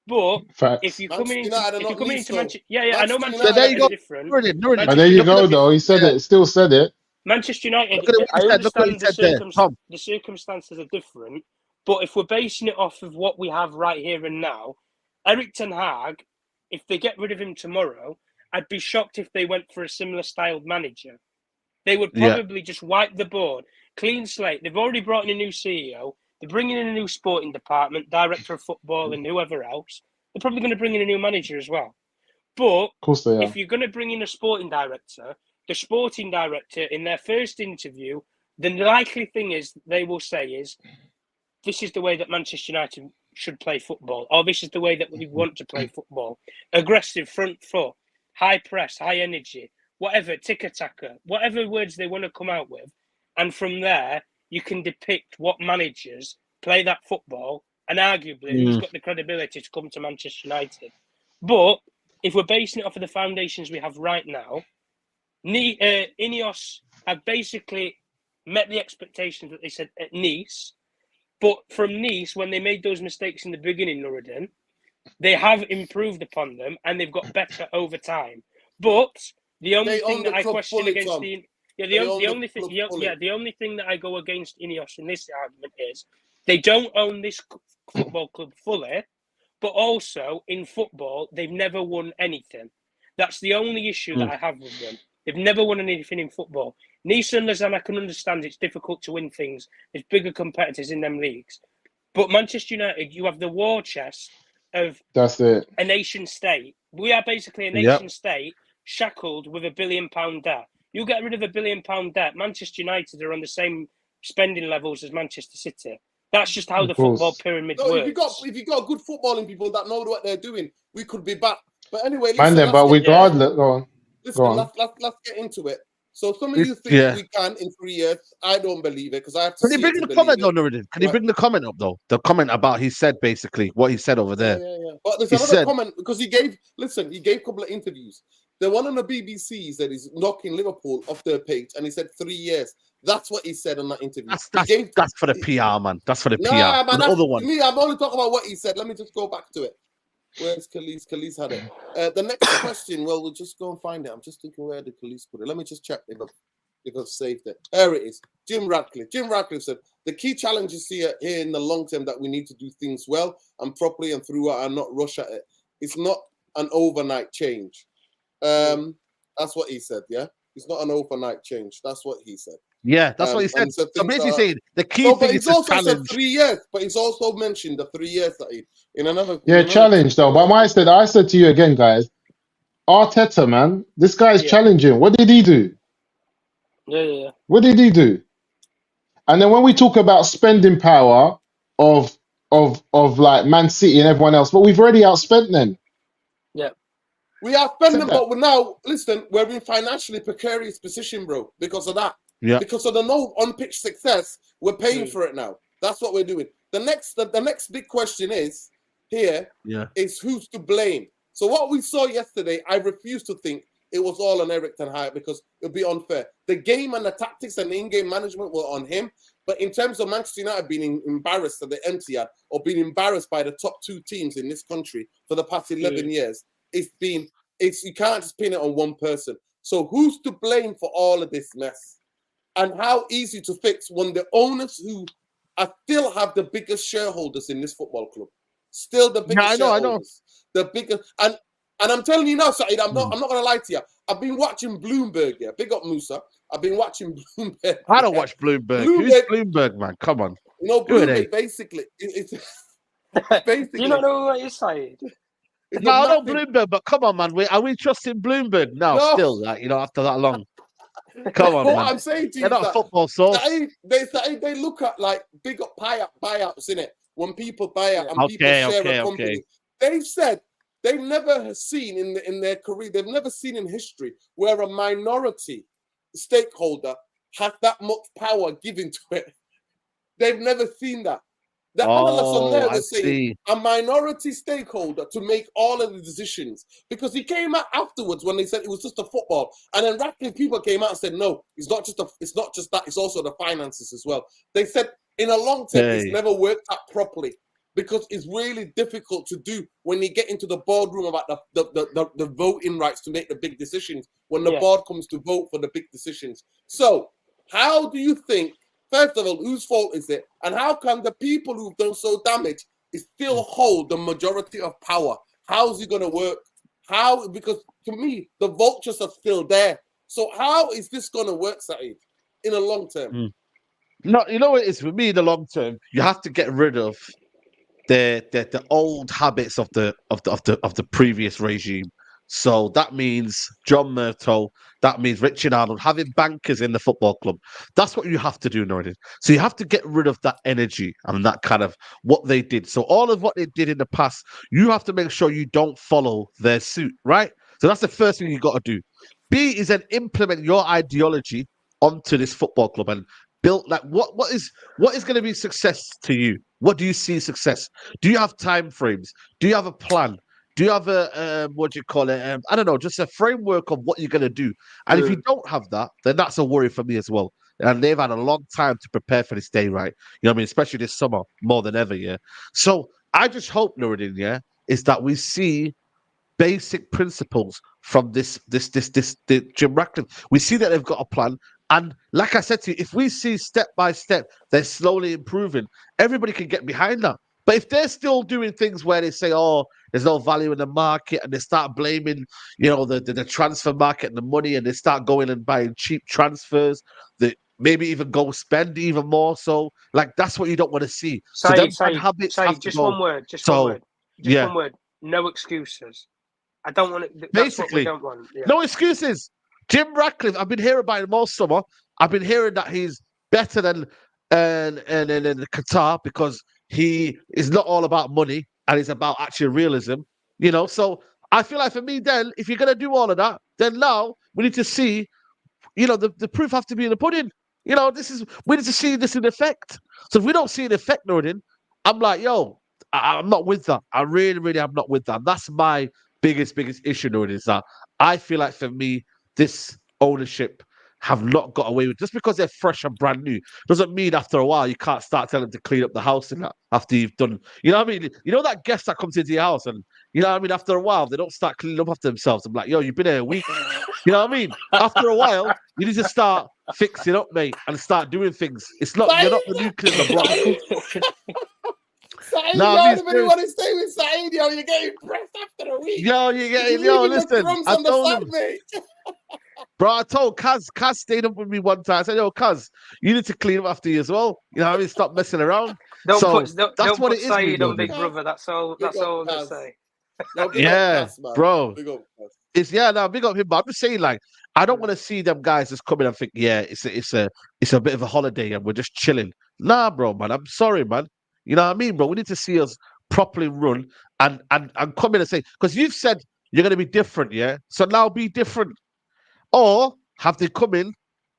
But if Facts. you're coming into, United are if you're not coming least, into though. Manchester, I know Manchester Manchester United there you United go. are different. Nuruddin, But there you go, though. He said it. Still said it. Manchester United, Look at what I he said. Look what he understand said there. Tom. the circumstances are different, but if we're basing it off of what we have right here and now, Eric Ten Hag, if they get rid of him tomorrow, I'd be shocked if they went for a similar styled manager. They would probably just wipe the board, clean slate. They've already brought in a new CEO. They're bringing in a new sporting department, director of football, and whoever else. They're probably going to bring in a new manager as well. But Of course they are. if you're going to bring in a sporting director, the sporting director in their first interview, the likely thing is they will say is, this is the way that Manchester United should play football, or this is the way that we want to play football. Aggressive, front foot, high press, high energy, whatever, tick-a-tacker, whatever words they want to come out with. And from there, you can depict what managers play that football and arguably who's got the credibility to come to Manchester United. But if we're basing it off of the foundations we have right now, Ineos have basically met the expectations that they said at Nice. But from Nice, when they made those mistakes in the beginning, Nuruddin, they have improved upon them and they've got better over time. But the only thing that I question against the only thing that I go against Ineos in this argument is they don't own this football club fully, but also in football they've never won anything. That's the only issue that I have with them. They've never won anything in football. Nice and Lausanne, I can understand it's difficult to win things. There's bigger competitors in them leagues. But Manchester United, you have the war chest of That's it. a nation state. We are basically a nation state shackled with £1 billion debt. You get rid of £1 billion debt, Manchester United are on the same spending levels as Manchester City. That's just how the football pyramid works. If you got good footballing people that know what they're doing, we could be back. But anyway, But regardless, go on. Let's get into it. So some of you think we can in 3 years. I don't believe it because I have to. Can you bring the comment though, Nuruddin? Can you bring the comment up though? The comment about he said basically what he said over there. Yeah. But there's another comment because he gave a couple of interviews. The one on the BBC said he's knocking Liverpool off their page, and he said 3 years. That's what he said on that interview. That's for the PR, man. That's for the PR. Man, the other one. Me, I'm only talking about what he said. Let me just go back to it. Where's Khalees? Khalees had it. The next question, well, we'll just go and find it. I'm just thinking, where did Khalees put it? Let me just check if I've saved it. There it is. Jim Ratcliffe. Jim Ratcliffe said, the key challenges here in the long term that we need to do things well and properly and throughout and not rush at it. It's not an overnight change. That's what he said, yeah? It's not an overnight change. That's what he said. Yeah, that's what he said. So basically saying the key thing is also challenge. said 3 years, but he's also mentioned the 3 years that he in another challenge though. But I said to you again, guys, Arteta, man, this guy's challenging. What did he do? Yeah. What did he do? And then when we talk about spending power of like Man City and everyone else, but we've already outspent them. Yeah. We are spending, but now, listen, we're in financially precarious position, bro, because of that. Yeah. Because of the no on-pitch success, we're paying for it now. That's what we're doing. The next big question is who's to blame? So what we saw yesterday, I refuse to think it was all on Eric Ten Hag because it would be unfair. The game and the tactics and the in-game management were on him. But in terms of Manchester United being embarrassed at the Etihad or being embarrassed by the top two teams in this country for the past 11 years, you can't just pin it on one person. So who's to blame for all of this mess? And how easy to fix when the owners who still have the biggest shareholders in this football club, still the biggest shareholders, I know. The biggest, and I'm telling you now, Saeed, I'm not gonna lie to you. I've been watching Bloomberg. Yeah, big up Musa. I've been watching Bloomberg. I don't watch Bloomberg. Who's Bloomberg, man? Come on. No, Bloomberg. Basically, it's basically. You don't know what you're saying. No, I know Bloomberg, but come on, man. Are we trusting Bloomberg now? No. Still, like after that long. Come on, man. What I'm saying to you, they're not a football source. They look at like big up buyouts in it. When people buy out and people share a company, they've said they've never seen in their career, they've never seen in history where a minority stakeholder has that much power given to it. They've never seen that. The analysts on there were saying a minority stakeholder to make all of the decisions because he came out afterwards when they said it was just a football, and then Ratcliffe people came out and said no, it's not just that, it's also the finances as well. They said in a long term it's never worked out properly. because it's really difficult to do when you get into the boardroom about the voting rights to make the big decisions when the board comes to vote for the big decisions. So how do you think, first of all, whose fault is it? And how can the people who've done so damage still hold the majority of power? How's it going to work? How? Because to me, the vultures are still there. So how is this going to work, Saeed, in the long term? No, you know what it is for me in the long term. You have to get rid of the old habits of the previous regime. So that means John Murtough, that means Richard Arnold, having bankers in the football club. That's what you have to do, Norton. So you have to get rid of that energy and that kind of what they did. So all of what they did in the past, you have to make sure you don't follow their suit, right? So that's the first thing you got to do. B is then implement your ideology onto this football club and build like what is going to be success to you? What do you see success? Do you have time frames? Do you have a plan? Do you have a what do you call it? I don't know, just a framework of what you're going to do. And if you don't have that, then that's a worry for me as well. And they've had a long time to prepare for this day, right? You know what I mean? Especially this summer, more than ever, yeah. So I just hope, Nuruddin, yeah, is that we see basic principles from this Jim Ratcliffe. We see that they've got a plan. And like I said to you, if we see step by step they're slowly improving, everybody can get behind that. But if they're still doing things where they say, oh, there's no value in the market, and they start blaming, you know, the transfer market and the money, and they start going and buying cheap transfers, that maybe even go spend even more. So, like, that's what you don't want to see. So them bad habits have to just go. one word, just So, one word, just one word. No excuses. I don't want it. That's basically, what we don't want. Yeah. No excuses. Jim Ratcliffe, I've been hearing about him all summer. I've been hearing that he's better than Qatar because he is not all about money and it's about actual realism. You know, so I feel like for me, then, if you're gonna do all of that, then now we need to see, you know, the proof has to be in the pudding. You know, we need to see this in effect. So if we don't see an effect, Nordin, I'm like, yo, I'm not with that. I really, really am not with that. That's my biggest issue, Nordin, is that I feel like for me, this ownership have not got away with just because they're fresh and brand new doesn't mean after a while you can't start telling them to clean up the house and that after you've done, you know what I mean? You know that guest that comes into your house and you know what I mean, after a while they don't start cleaning up after themselves. I'm like, yo, you've been here a week. You know what I mean? After a while, you need to start fixing up, mate, and start doing things. It's not you're not the nuclear in the block. Saeed, yo, everybody want to stay with Saeed, yo. You're getting pressed after a week. Yo, you're getting, yo, listen. I told him, mate. Bro, I told Kaz stayed up with me one time. I said, yo, Kaz, you need to clean up after you as well. You know what I mean? Stop messing around. Don't put Saeed on Big Brother. That's all I'm going to say. No, yeah, Kaz, bro. Big up, big up him, but I'm just saying, like, I don't want to see them guys just come in and think, yeah, it's a bit of a holiday and we're just chilling. Nah, bro, man. I'm sorry, man. You know what I mean, bro? We need to see us properly run and come in and say, because you've said you're going to be different, yeah? So now be different. Or have they come in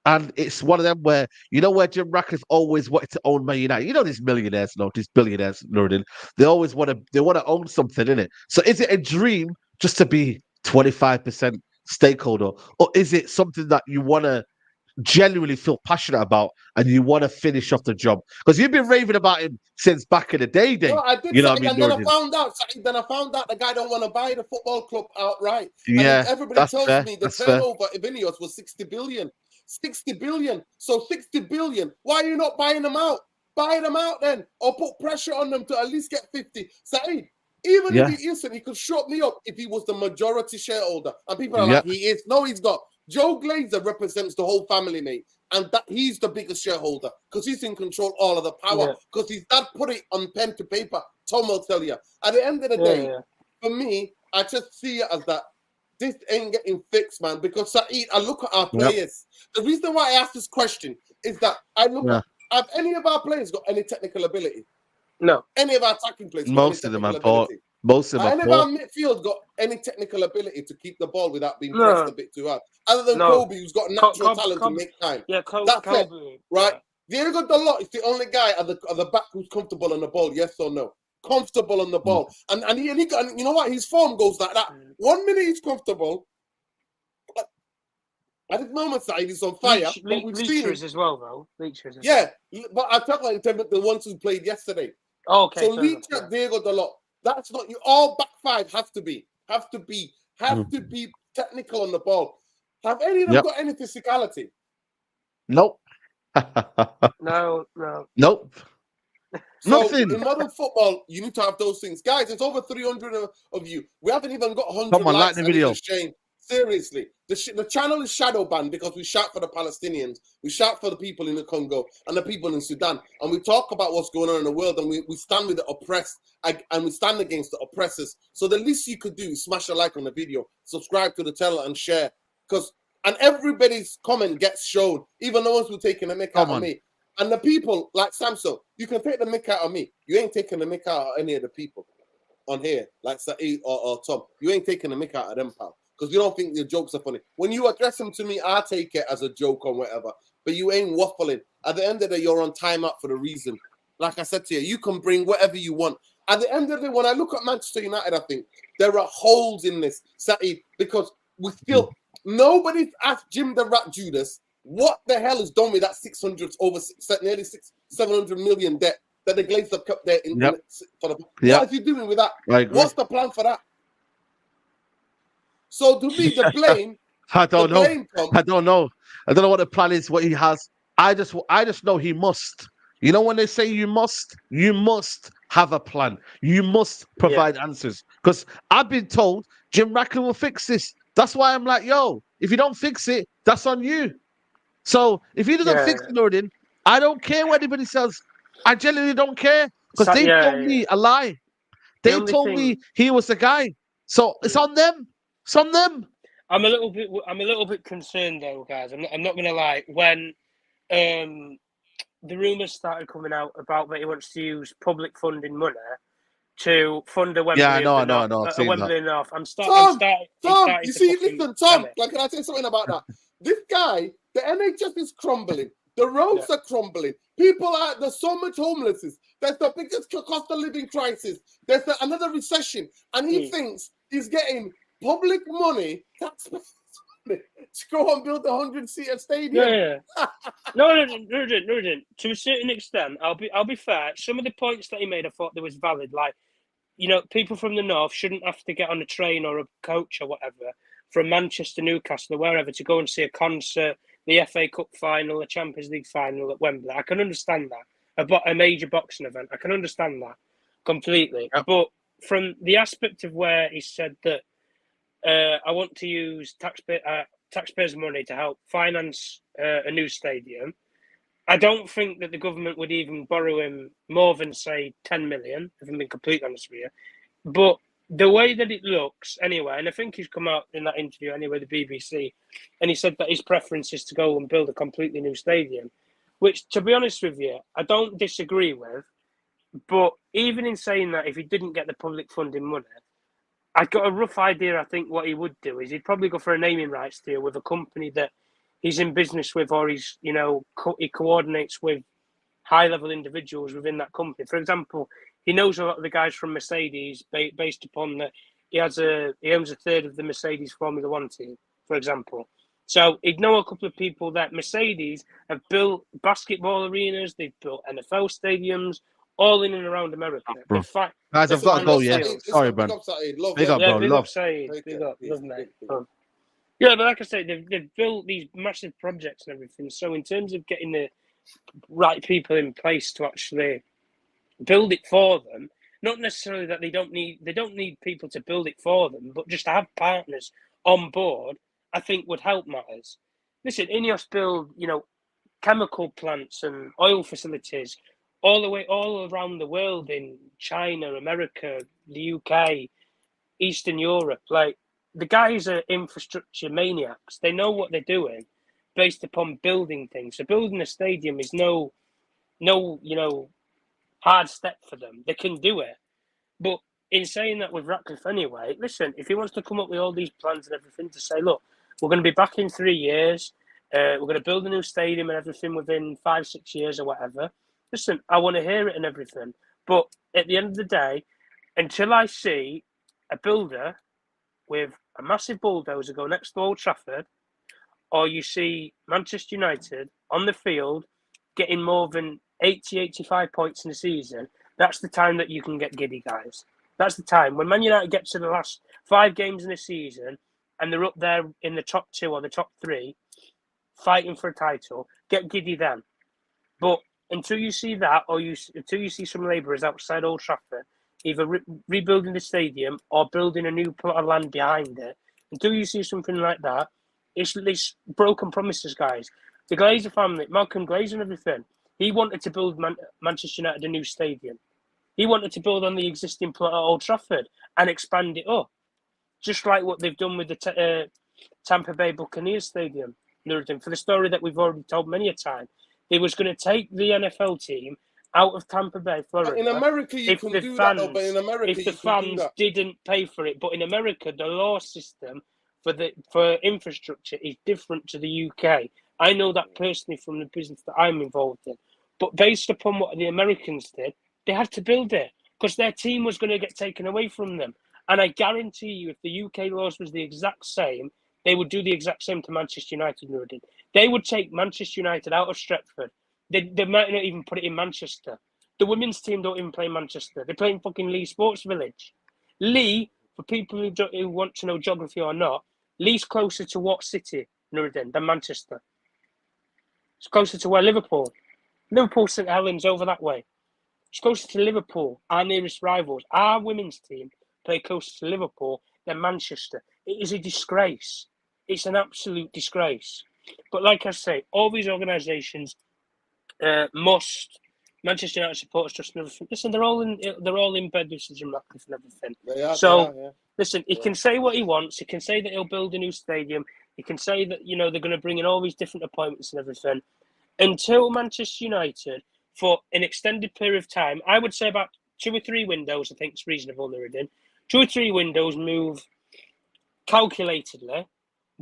and it's one of them where, you know, where Jim Ratcliffe always wanted to own Man United. You know, these millionaires, these billionaires, Nordin, they always want to own something, innit? So is it a dream just to be 25% stakeholder? Or is it something that you want to genuinely feel passionate about and you want to finish off the job? Because you've been raving about him since back in the day. No, I did. You know what I mean? And then I found out the guy don't want to buy the football club outright. Yeah, and everybody tells fair. me the turnover of Ineos was 60 billion. 60 billion. So 60 billion. Why are you not buying them out? Buy them out then, or put pressure on them to at least get 50. Saeed, even if he isn't, he could shut me up if he was the majority shareholder. And people are like, he is. No, he's not. Joe Glazer represents the whole family, mate, and that he's the biggest shareholder because he's in control all of the power because his dad put it on pen to paper. Tom will tell you. At the end of the day, for me, I just see it as that this ain't getting fixed, man. Because Saeed, I look at our players. The reason why I ask this question is that I look at have any of our players got any technical ability? No. Any of our attacking players? Most of them are poor. Most of them any of our midfield got any technical ability to keep the ball without being pressed a bit too hard? Other than Kobe, who's got natural talent to make time. Yeah, That's Kobe. It, right? Diego Dalot is the only guy at the back who's comfortable on the ball, yes or no? Comfortable on the ball. And he got, you know what? His form goes like that. 1 minute he's comfortable. At this moment, Saeed is on fire. But we've seen him as well, though. but I talk like the ones who played yesterday. Okay, So fair leave enough, chat Diego Dalot. That's not you. All back five have to be technical on the ball. Have any of them Yep. got any physicality? Nope. No. Nope. So Nothing. in modern football, you need to have those things. Guys, it's over 300 of you. We haven't even got 100 Come on, like likes, the and it's video. a shame. Seriously, the channel is shadow banned because we shout for the Palestinians, we shout for the people in the Congo and the people in Sudan, and we talk about what's going on in the world, and we stand with the oppressed, and we stand against the oppressors. So the least you could do is smash a like on the video, subscribe to the channel, and share. And everybody's comment gets shown, even the ones who are taking a mick out of me. And the people like Samson, you can take the mick out of me. You ain't taking the mick out of any of the people on here, like Saeed or Tom. You ain't taking the mick out of them, pal. Because you don't think your jokes are funny. When you address them to me, I take it as a joke or whatever. But you ain't waffling. At the end of the day, you're on timeout for the reason. Like I said to you, you can bring whatever you want. At the end of the day, when I look at Manchester United, I think there are holes in this, Saeed, because we still nobody's asked Jim the Rat Judas what the hell is done with that 600 over nearly 700 million debt that the Glazers have kept there for the. What is he doing with that? What's the plan for that? So to me, the blame. I don't know. Comes, I don't know. I don't know what the plan is. What he has. I just know he must. You know when they say you must have a plan. You must provide answers. Because I've been told Jim Ratcliffe will fix this. That's why I'm like, yo, if you don't fix it, that's on you. So if he doesn't fix it, Nordin, I don't care what anybody says. I genuinely don't care. Because they told me a lie. They told me he was the guy. So it's on them. It's on them. I'm a little bit concerned though, guys. I'm not gonna lie. When the rumours started coming out about that he wants to use public funding money to fund a Wembley. Yeah, I know. A Wembley North. Tom, Tom, you see, listen, Tom. Like, can I say something about that? This guy, the NHS is crumbling. The roads are crumbling. There's so much homelessness. There's the biggest cost of living crisis. There's another recession, and he thinks he's getting public money, taxpayers money, to go and build a 100-seater stadium. No. To a certain extent, I'll be fair. Some of the points that he made, I thought there was valid. Like, people from the north shouldn't have to get on a train or a coach or whatever from Manchester, Newcastle, or wherever to go and see a concert, the FA Cup final, a Champions League final at Wembley. I can understand that. A major boxing event, I can understand that completely. Yep. But from the aspect of where he said that I want to use taxpayers' money to help finance a new stadium, I don't think that the government would even borrow him more than, say, 10 million, if I'm being completely honest with you. But the way that it looks, anyway, and I think he's come out in that interview anyway, the BBC, and he said that his preference is to go and build a completely new stadium, which, to be honest with you, I don't disagree with. But even in saying that, if he didn't get the public funding money, I've got a rough idea. I think what he would do is he'd probably go for a naming rights deal with a company that he's in business with, or he coordinates with high-level individuals within that company. For example, he knows a lot of the guys from Mercedes based upon that he owns a third of the Mercedes Formula One team, for example. So he'd know a couple of people that Mercedes have built basketball arenas, they've built NFL stadiums, all in and around America. Guys, I've got to go, yeah. Sorry, man. Big up, bro. Big up, Saeed. Big up, love, mate. Yeah, but like I say, they've built these massive projects and everything. So in terms of getting the right people in place to actually build it for them, not necessarily that they don't need people to build it for them, but just to have partners on board, I think would help matters. Listen, Ineos build, chemical plants and oil facilities all around the world, in China, America, the UK, Eastern Europe. Like, the guys are infrastructure maniacs. They know what they're doing based upon building things. So building a stadium is no, hard step for them. They can do it. But in saying that with Ratcliffe anyway, listen, if he wants to come up with all these plans and everything to say, look, we're going to be back in 3 years, we're going to build a new stadium and everything within 5-6 years or whatever, listen, I want to hear it and everything. But at the end of the day, until I see a builder with a massive bulldozer go next to Old Trafford, or you see Manchester United on the field getting more than 80, 85 points in the season, That's the time that you can get giddy, guys. That's the time. When Man United get to the last 5 games in the season and they're up there in the top 2 or the top 3, fighting for a title, get giddy then. But until you see that, or until you see some labourers outside Old Trafford, either rebuilding the stadium or building a new plot of land behind it, until you see something like that, it's broken promises, guys. The Glazer family, Malcolm Glazer and everything, he wanted to build Manchester United a new stadium. He wanted to build on the existing plot at Old Trafford and expand it up, just like what they've done with the Tampa Bay Buccaneers Stadium. For the story that we've already told many a time, they was going to take the NFL team out of Tampa Bay, Florida. In America, you can do that, though. But in America, if the fans didn't pay for it, but in America, the law system for infrastructure is different to the UK. I know that personally from the business that I'm involved in. But based upon what the Americans did, they had to build it because their team was going to get taken away from them. And I guarantee you, if the UK laws was the exact same, they would do the exact same to Manchester United. They would take Manchester United out of Stretford. They might not even put it in Manchester. The women's team don't even play in Manchester. They play in fucking Lee Sports Village. Lee, for people who want to know geography or not, Lee's closer to what city, Nuruddin, than Manchester? It's closer to where Liverpool. Liverpool St Helens over that way. It's closer to Liverpool, our nearest rivals. Our women's team play closer to Liverpool than Manchester. It is a disgrace. It's an absolute disgrace. But like I say, all these organisations must. Manchester United supporters just never. Listen, they're all in bed with Sir Jim Ratcliffe and everything. They are, so listen, he can say what he wants. He can say that he'll build a new stadium. He can say that they're going to bring in all these different appointments and everything. Until Manchester United, for an extended period of time, I would say about 2 or 3 windows, I think it's reasonable, Nuruddin. 2 or 3 windows move calculatedly,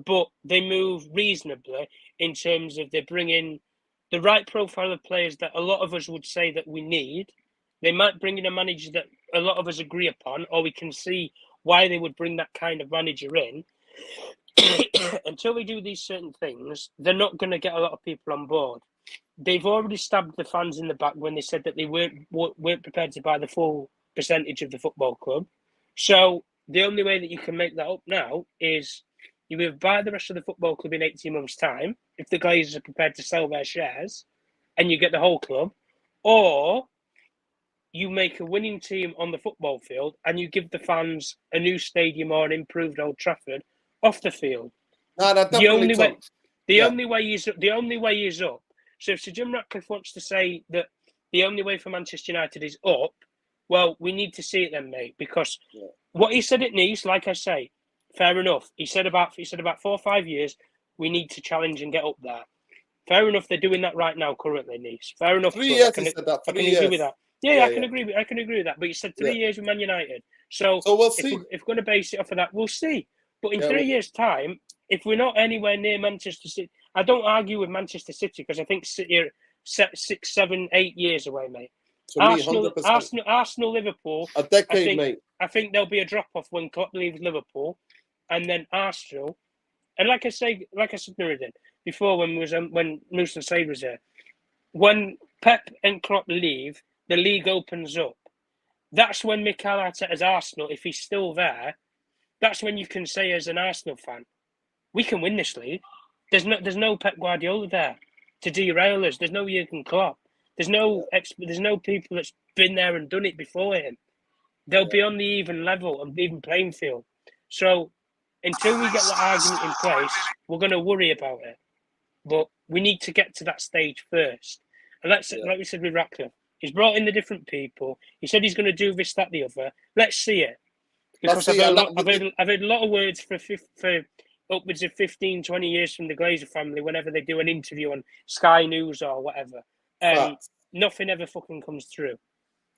but they move reasonably in terms of they bring in the right profile of players that a lot of us would say that we need. They might bring in a manager that a lot of us agree upon, or we can see why they would bring that kind of manager in. Until they do these certain things, they're not going to get a lot of people on board. They've already stabbed the fans in the back when they said that they weren't prepared to buy the full percentage of the football club. So the only way that you can make that up now is you either buy the rest of the football club in 18 months' time, if the Glazers are prepared to sell their shares, and you get the whole club, or you make a winning team on the football field and you give the fans a new stadium or an improved Old Trafford off the field. No, that definitely the only way is up. So if Sir Jim Ratcliffe wants to say that the only way for Manchester United is up, well, we need to see it then, mate, because what he said at Nice, like I say, fair enough. He said about 4 or 5 years, we need to challenge and get up there. Fair enough, they're doing that right now, currently, Nice. Fair enough. 3 years, he said that. I can agree with that. Yeah, I can agree with that. But you said 3 years with Man United. So we'll see. If we're going to base it off of that, we'll see. But in 3 years' time, if we're not anywhere near Manchester City, I don't argue with Manchester City because I think City are 6, 7, 8 years away, mate. Arsenal, Liverpool. A decade, mate. I think there'll be a drop off when Klopp leaves Liverpool, and then Arsenal. And like I said, Nuruddin, before when Musa Said was there, when Pep and Klopp leave, the league opens up. That's when Mikel Arteta's Arsenal, if he's still there, that's when you can say as an Arsenal fan, we can win this league. There's no Pep Guardiola there to derail us. There's no Jurgen Klopp. There's no people that's been there and done it before him. They'll be on the even level and even playing field. So until we get that argument in place, we're going to worry about it. But we need to get to that stage first. And like we said with Ratcliffe, he's brought in the different people. He said he's going to do this, that, the other. Let's see it. Because I've heard a lot of words for upwards of 15, 20 years from the Glazer family whenever they do an interview on Sky News or whatever. Nothing ever fucking comes through.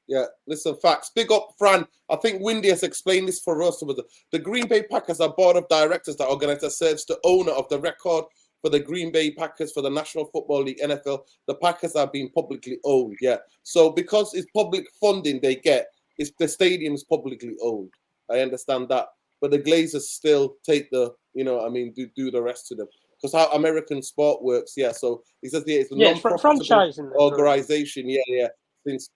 Yeah, listen, facts. Big up, Fran. I think Windy has explained this for us. The Green Bay Packers are board of directors that organizer serves the owner of the record for the Green Bay Packers for the National Football League, NFL. The Packers are being publicly owned, So because it's public funding they get, the stadium is publicly owned. I understand that. But the Glazers still take the, do the rest to them. Because how American sport works, So he says it's a non-profitable organization, since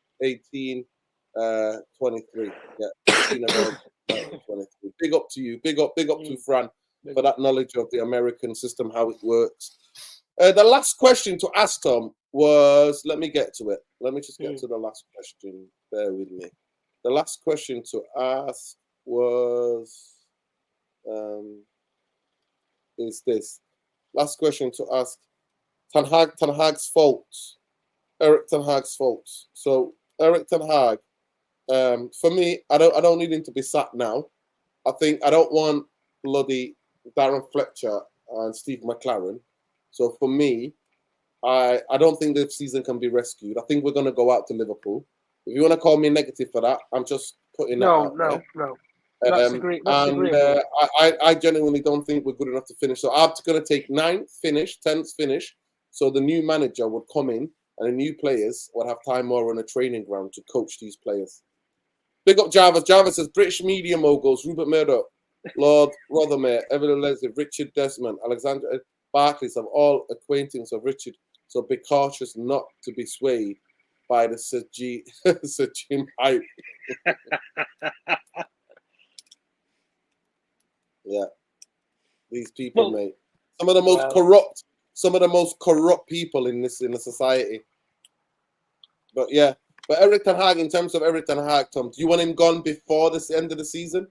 23. Yeah, 16 American, 23. Big up to you. Big up to Fran for that knowledge of the American system, how it works. The last question to ask Tom was, let me get to it. Let me just get to the last question. Bear with me. The last question to ask was, is this. Last question to ask. Ten Hag's faults. Eric Ten Hag's faults. So Eric Ten Hag, for me, I don't need him to be sacked now. I don't want bloody Darren Fletcher and Steve McLaren. So for me, I don't think the season can be rescued. I think we're going to go out to Liverpool. If you want to call me negative for that, I'm just putting that out there. No. That's agreeable. I genuinely don't think we're good enough to finish. So I'm going to take 9th finish, 10th finish. So the new manager would come in and the new players would have time more on a training ground to coach these players. Big up Jarvis. Jarvis says British media moguls, Rupert Murdoch, Lord Rothermere, Evelyn Leslie, Richard Desmond, Alexander Barclays have all acquaintance of Richard. So be cautious not to be swayed by the Sir Jim hype. Yeah, these people, mate. Some of the most corrupt people in the society. But yeah, but Eric Ten Hag, in terms of Eric Ten Hag, Tom, do you want him gone before the end of the season?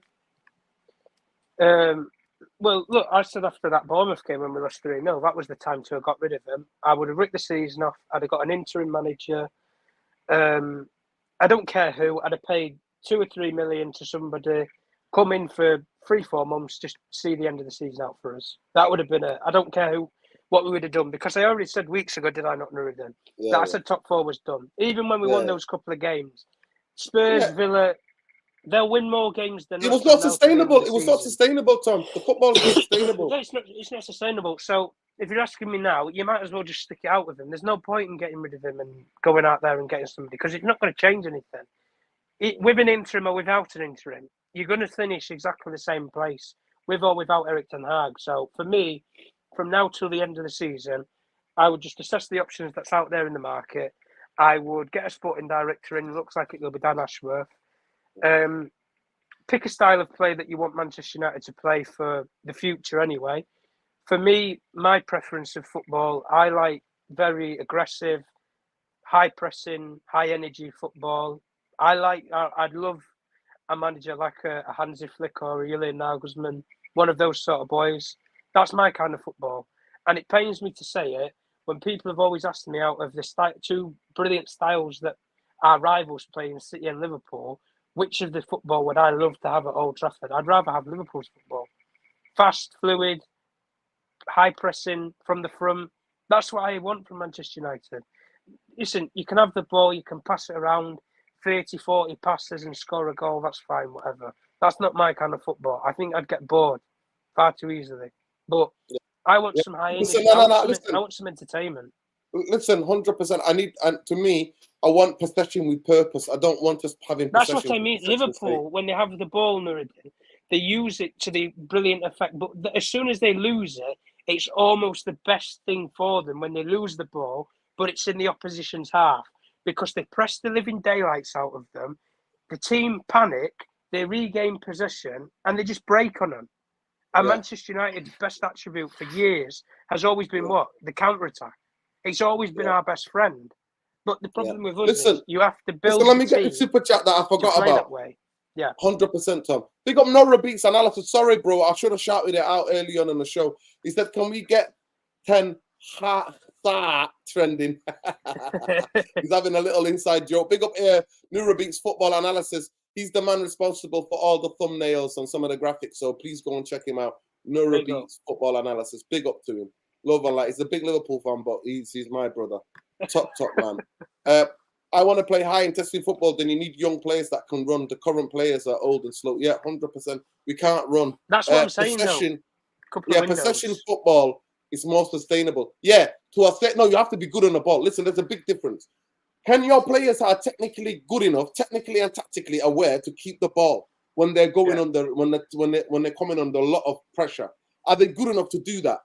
Well, look, I said after that Bournemouth game when we lost 3-0, that was the time to have got rid of him. I would have ripped the season off. I'd have got an interim manager. I don't care who. I'd have paid 2 or 3 million to somebody, come in for 3-4 months, just see the end of the season out for us. That would have been I don't care what we would have done, because I already said weeks ago, did I not know then? Yeah, I said top 4 was done. Even when we won those couple of games, Spurs, Villa, they'll win more games than it was not sustainable. It was not sustainable, Tom. The football is not sustainable. No, it's not sustainable. So if you're asking me now, you might as well just stick it out with him. There's no point in getting rid of him and going out there and getting somebody, because it's not going to change anything. With an interim or without an interim, you're going to finish exactly the same place, with or without Eric Ten Hag. So for me, from now till the end of the season, I would just assess the options that's out there in the market. I would get a sporting director in. It looks like it will be Dan Ashworth. Pick a style of play that you want Manchester United to play for the future anyway. For me, my preference of football, I like very aggressive, high pressing, high energy football. I'd love a manager like a Hansi Flick or a Julian Nagelsmann, one of those sort of boys. That's my kind of football. And it pains me to say it, when people have always asked me out of the 2 brilliant styles that our rivals play in City and Liverpool, which of the football would I love to have at Old Trafford? I'd rather have Liverpool's football. Fast, fluid, high pressing from the front. That's what I want from Manchester United. Listen, you can have the ball, you can pass it around, 30, 40 passes and score a goal, that's fine, whatever. That's not my kind of football. I think I'd get bored far too easily. But I want some high energy. I want some entertainment. Listen, 100%. I want possession with purpose. I don't want just having possession. That's what I mean. Liverpool, when they have the ball, Nuruddin, they use it to the brilliant effect. But as soon as they lose it, it's almost the best thing for them when they lose the ball, but it's in the opposition's half, because they press the living daylights out of them. The team panic, they regain possession, and they just break on them. And Manchester United's best attribute for years has always been what? The counter-attack. It's always been our best friend. But the problem with us is you have to build. Let me get the super chat that I forgot about. That way. Yeah. 100%, Tom. Big up Nora Beats Analysis. Sorry, bro. I should have shouted it out early on in the show. He said, can we get 10 trending? He's having a little inside joke. Big up Nora Beats Football Analysis. He's the man responsible for all the thumbnails and some of the graphics. So please go and check him out. Nora Beats Football Analysis. Big up to him. Love and light. He's a big Liverpool fan, but he's my brother. Top man. I want to play high intensity football. Then you need young players that can run. The current players are old and slow. Yeah, 100%. We can't run. That's what I'm saying. Possession football is more sustainable. Yeah, no, you have to be good on the ball. Listen, there's a big difference. Can your players are technically good enough, technically and tactically aware to keep the ball when they're going under, when they're coming under a lot of pressure? Are they good enough to do that?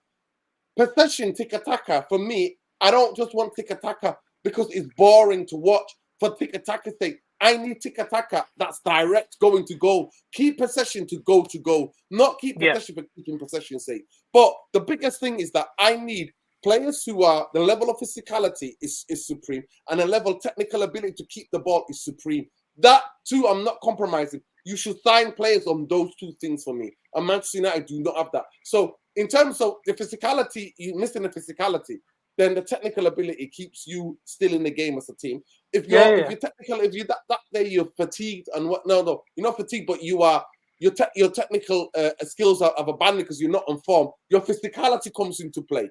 Possession, tiki-taka, for me, I don't just want tiki-taka because it's boring to watch for tiki-taka's sake. I need tiki-taka that's direct, going to goal. Keep possession to goal, not keep possession for keeping possession's sake. But the biggest thing is that I need players who are, the level of physicality is supreme, and the level of technical ability to keep the ball is supreme. That too, I'm not compromising. You should sign players on those two things for me. And Manchester United do not have that. So in terms of the physicality, you're missing the physicality. Then the technical ability keeps you still in the game as a team. If you're technical, if you that day you're fatigued and what? No, you're not fatigued, but you are. Your technical skills have abandoned because you're not on form. Your physicality comes into play.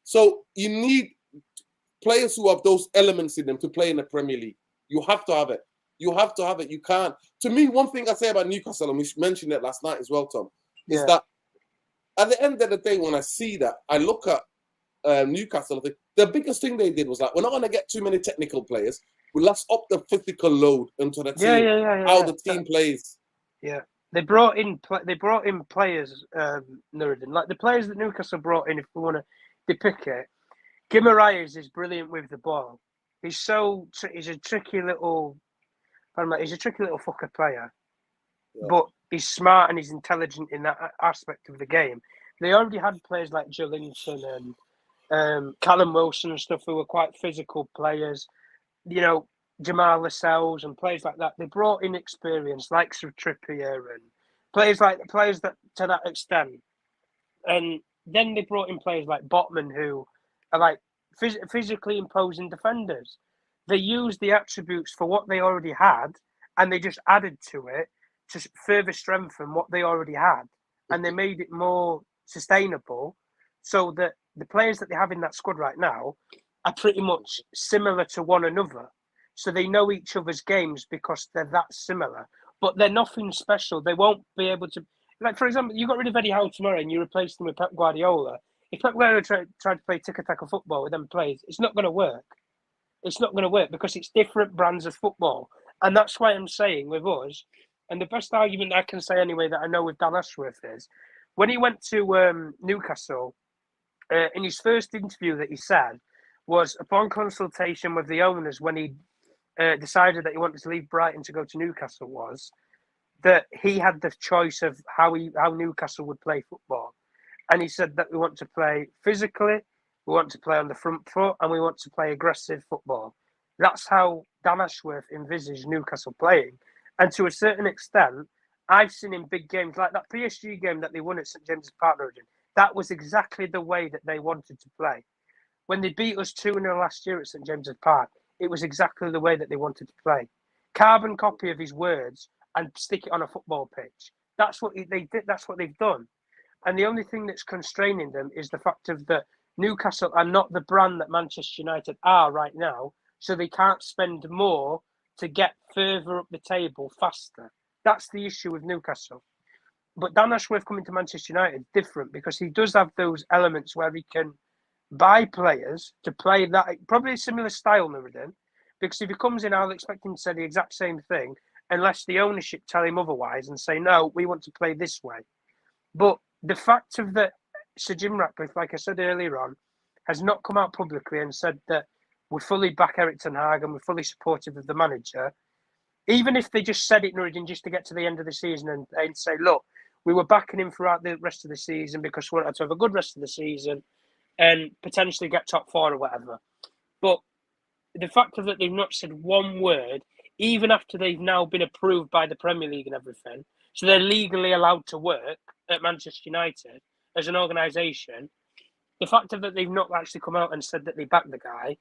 So you need players who have those elements in them to play in the Premier League. You have to have it. You have to have it. You can't. To me, one thing I say about Newcastle, and we mentioned it last night as well, Tom, is that at the end of the day, when I see that, I look at Newcastle, the biggest thing they did was like, we're not going to get too many technical players. Let's up the physical load into the team. How the team plays. Yeah, they brought in players, Nuruddin, like the players that Newcastle brought in. If we want to depict it, Guimaraes is brilliant with the ball. He's a tricky little fucker player, but he's smart and he's intelligent in that aspect of the game. They already had players like Joelinton and Callum Wilson and stuff who were quite physical players. You know, Jamal Lascelles and players like that. They brought in experience, like Trippier and players that to that extent. And then they brought in players like Botman who are like physically imposing defenders. They used the attributes for what they already had, and they just added to it to further strengthen what they already had, and they made it more sustainable, so that the players that they have in that squad right now are pretty much similar to one another. So they know each other's games because they're that similar, but they're nothing special. They won't be able to, like, for example, you got rid of Eddie Howe tomorrow and you replaced him with Pep Guardiola. If Pep Guardiola tried to play tiki-taka football with them players, it's not going to work. It's not going to work because it's different brands of football. And that's why I'm saying with us, and the best argument I can say anyway that I know with Dan Ashworth is, when he went to Newcastle, in his first interview that he said was upon consultation with the owners when he decided that he wanted to leave Brighton to go to Newcastle, was that he had the choice of how Newcastle would play football. And he said that we want to play physically, we want to play on the front foot, and we want to play aggressive football. That's how Dan Ashworth envisaged Newcastle playing. And to a certain extent, I've seen in big games, like that PSG game that they won at St James's Park, that was exactly the way that they wanted to play. When they beat us 2-0 last year at St James's Park, it was exactly the way that they wanted to play. Carbon copy of his words and stick it on a football pitch. That's what they did. That's what they've done. And the only thing that's constraining them is the fact of that Newcastle are not the brand that Manchester United are right now, so they can't spend more to get further up the table faster. That's the issue with Newcastle. But Dan Ashworth coming to Manchester United is different because he does have those elements where he can buy players to play that, probably a similar style, Nuruddin, because if he comes in, I'll expect him to say the exact same thing unless the ownership tell him otherwise and say, no, we want to play this way. But the fact of that Sir Jim Ratcliffe, like I said earlier on, has not come out publicly and said that we fully back Erik Ten Hag and we're fully supportive of the manager. Even if they just said it, Nuruddin, just to get to the end of the season and say, look, we were backing him throughout the rest of the season because we wanted to have a good rest of the season and potentially get top 4 or whatever. But the fact of that they've not said one word, even after they've now been approved by the Premier League and everything, so they're legally allowed to work at Manchester United as an organisation, the fact of that they've not actually come out and said that they back the guy,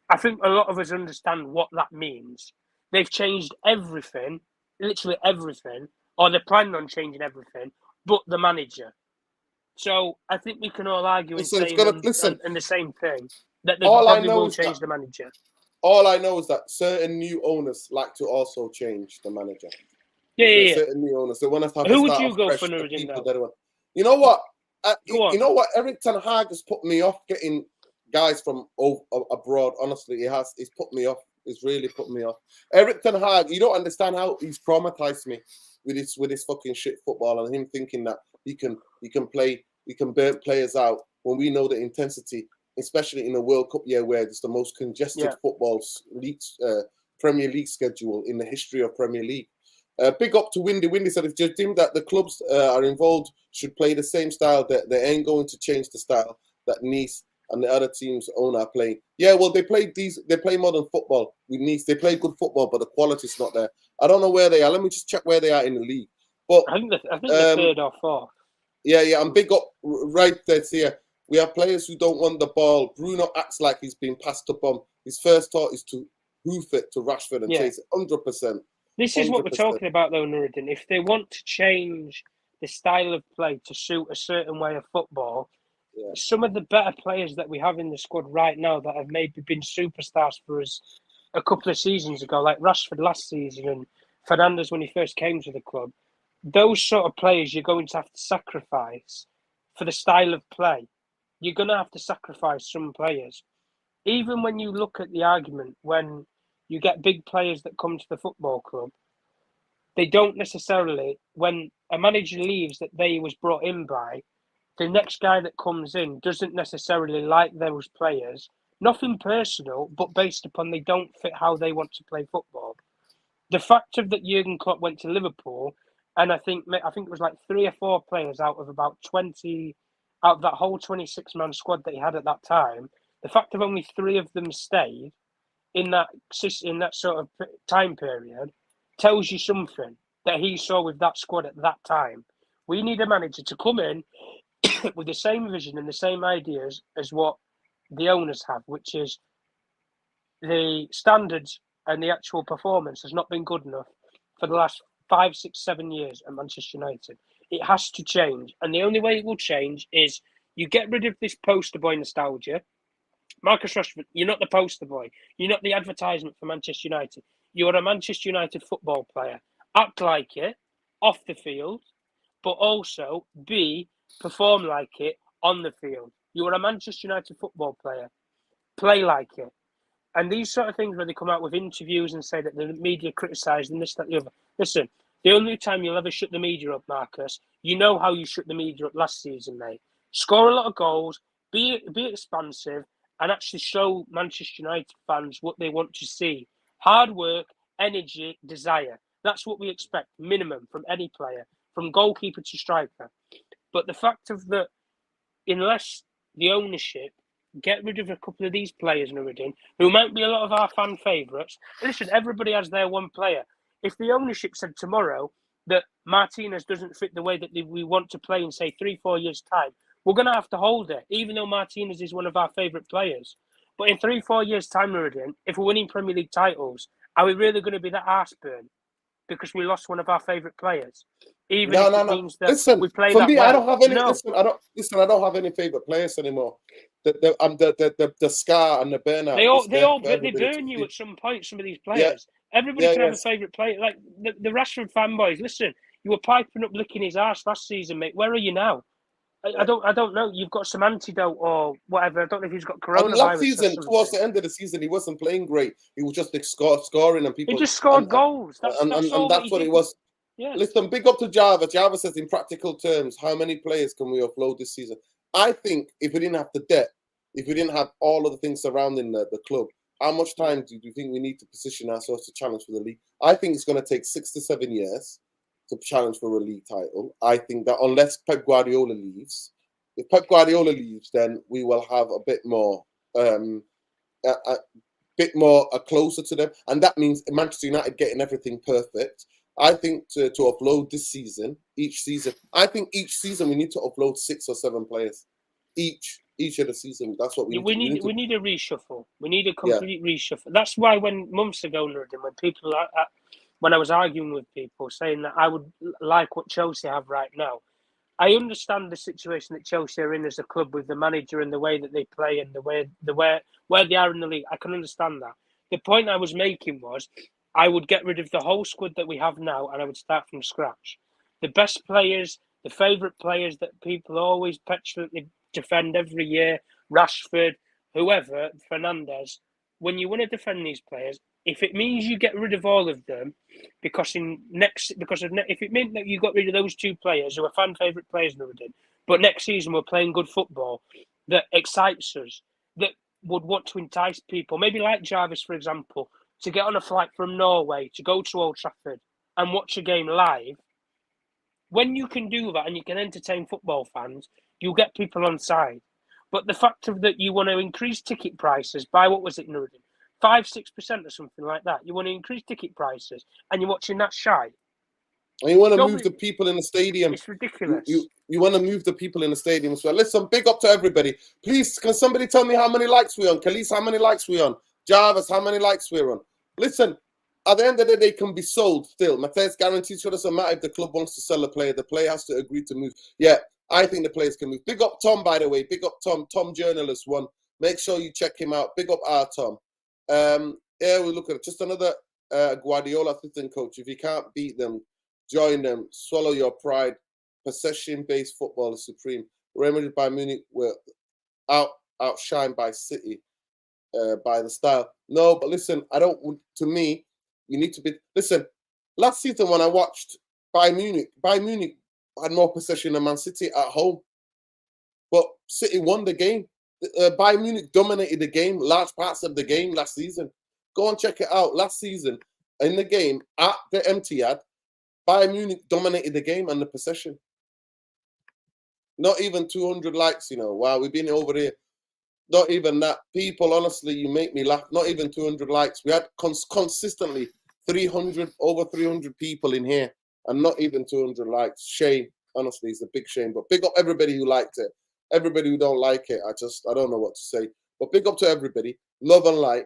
I think a lot of us understand what that means. They've changed everything, literally everything, or they're planning on changing everything, but the manager. So I think we can all argue in the same thing, that they probably will change the manager. All I know is that certain new owners like to also change the manager. Yeah. Certain new owners. They want to have Who would you go for, Nuruddin, though? You know what? You know what? Erik Ten Hag has put me off getting guys from abroad. Honestly, he's put me off. It's really put me off. Erik Ten Hag, you don't understand how he's traumatized me with his fucking shit football and him thinking that he can burn players out when we know the intensity, especially in a World Cup year where it's the most congested football league Premier League schedule in the history of Premier League. Big up to Windy. Windy said if you think that the clubs are involved should play the same style, that they ain't going to change the style that Nice and the other teams own are playing. Yeah, well, they play modern football with Nice. They play good football, but the quality's not there. I don't know where they are. Let me just check where they are in the league. But I think they're third or fourth. Yeah, and big up right there here. We have players who don't want the ball. Bruno acts like he's been passed up on. His first thought is to hoof it to Rashford and chase it 100%. This is what we're talking about, though, Nuruddin. If they want to change the style of play to suit a certain way of football, some of the better players that we have in the squad right now that have maybe been superstars for us a couple of seasons ago, like Rashford last season and Fernandes when he first came to the club, those sort of players you're going to have to sacrifice for the style of play. You're going to have to sacrifice some players. Even when you look at the argument, when you get big players that come to the football club, they don't necessarily, when a manager leaves that they was brought in by, the next guy that comes in doesn't necessarily like those players. Nothing personal, but based upon they don't fit how they want to play football. The fact of that Jurgen Klopp went to Liverpool, and I think it was like 3 or 4 players out of about 20, out of that whole 26-man squad that he had at that time, the fact of only 3 of them stayed in that sort of time period tells you something that he saw with that squad at that time. We need a manager to come in with the same vision and the same ideas as what the owners have, which is the standards and the actual performance has not been good enough for the last 5, 6, 7 years at Manchester United. It has to change. And the only way it will change is you get rid of this poster boy nostalgia. Marcus Rashford, you're not the poster boy. You're not the advertisement for Manchester United. You're a Manchester United football player. Act like it off the field, but also perform like it on the field. You're a Manchester United football player. Play like it. And these sort of things where they come out with interviews and say that the media criticised and this, that, the other. Listen, the only time you'll ever shut the media up, Marcus, you know how you shut the media up last season, mate. Score a lot of goals, be expansive, and actually show Manchester United fans what they want to see. Hard work, energy, desire. That's what we expect, minimum, from any player, from goalkeeper to striker. But the fact of that, unless the ownership get rid of a couple of these players, Nuruddin, who might be a lot of our fan favourites. Listen, everybody has their one player. If the ownership said tomorrow that Martinez doesn't fit the way that we want to play in, say, 3-4 years' time, we're going to have to hold it, even though Martinez is one of our favourite players. But in 3-4 years' time, Nuruddin, if we're winning Premier League titles, are we really going to be that arseburn because we lost one of our favourite players? Even if it means that listen, we play for that me, well. I don't have any. No. I don't have any favorite players anymore. The Scar and the burnout. They burn you at some point. Some of these players. Yeah. Everybody can have a favorite player. Like the Rashford fanboys. Listen, you were piping up, licking his ass last season, mate. Where are you now? I don't know. You've got some antidote or whatever. I don't know if he's got coronavirus. Last season, towards the end of the season, he wasn't playing great. He was just scoring and people. He just scored goals. That's what it was. Yeah. Listen, big up to Java. Java says, in practical terms, how many players can we offload this season? I think if we didn't have the debt, if we didn't have all of the things surrounding the club, how much time do you think we need to position ourselves to challenge for the league? I think it's going to take 6 to 7 years to challenge for a league title. I think that unless Pep Guardiola leaves, if Pep Guardiola leaves, then we will have a bit more, closer to them. And that means Manchester United getting everything perfect. I think to upload this season, each season we need to upload 6 or 7 players each of the season. That's what we need. We need a reshuffle. We need a complete reshuffle. That's why when months ago, when I was arguing with people saying that I would like what Chelsea have right now, I understand the situation that Chelsea are in as a club with the manager and the way that they play and where they are in the league. I can understand that. The point I was making was, I would get rid of the whole squad that we have now and I would start from scratch. The best players, the favourite players that people always petulantly defend every year, Rashford, whoever, Fernandes, when you want to defend these players, if it means you get rid of all of them, if it meant that you got rid of those 2 players who are fan favourite players, but next season we're playing good football that excites us, that would want to entice people, maybe like Jarvis, for example, to get on a flight from Norway to go to Old Trafford and watch a game live, when you can do that and you can entertain football fans, you'll get people on side. But the fact of that you want to increase ticket prices by, what was it, Nuruddin? 5-6% or something like that. You want to increase ticket prices and you're watching that shite. And you want to Nobody- move the people in the stadium. It's ridiculous. You want to move the people in the stadium as well. Listen, big up to everybody. Please, can somebody tell me how many likes we're on? Khalees, how many likes we're on? Jarvis, how many likes we're on? Listen, at the end of the day, can be sold still. Matthias guarantees it doesn't matter if the club wants to sell a player. The player has to agree to move. Yeah, I think the players can move. Big up Tom, by the way. Big up Tom. Tom Journalist one. Make sure you check him out. Big up our Tom. Here we look at it. Just another Guardiola assistant coach. If you can't beat them, join them. Swallow your pride. Possession-based football is supreme. Real Madrid by Munich were outshined by City by the style. No, but listen, I don't. To me, you need to be. Listen, last season when I watched Bayern Munich had more possession than Man City at home, but City won the game. Bayern Munich dominated the game, large parts of the game last season. Go and check it out. Last season, in the game at the Etihad, Bayern Munich dominated the game and the possession. Not even 200 likes, you know. Wow, we've been over here. Not even that. People, honestly, you make me laugh. Not even 200 likes. We had consistently over 300 people in here, and not even 200 likes. Shame. Honestly, it's a big shame. But big up everybody who liked it. Everybody who don't like it, I don't know what to say. But big up to everybody. Love and light.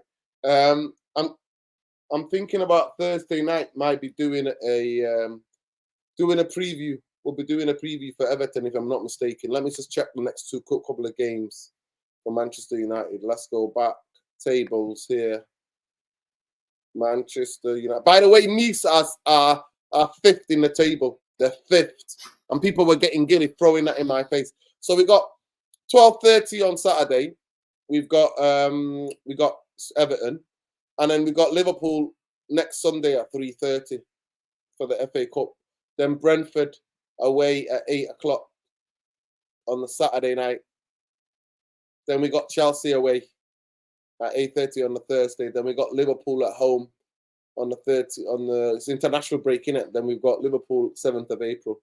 I'm thinking about Thursday night. Might be doing a preview. We'll be doing a preview for Everton, if I'm not mistaken. Let me just check the next couple of games for Manchester United. Let's go back. Tables here. Manchester United. By the way, Nice are fifth in the table. They're fifth. And people were getting giddy, throwing that in my face. So we got 12:30 on Saturday. We got Everton. And then we got Liverpool next Sunday at 3:30 for the FA Cup. Then Brentford away at 8 o'clock on the Saturday night. Then we got Chelsea away at 8:30 on the Thursday. Then we got Liverpool at home on it's international break, innit? Then we've got Liverpool 7th of April.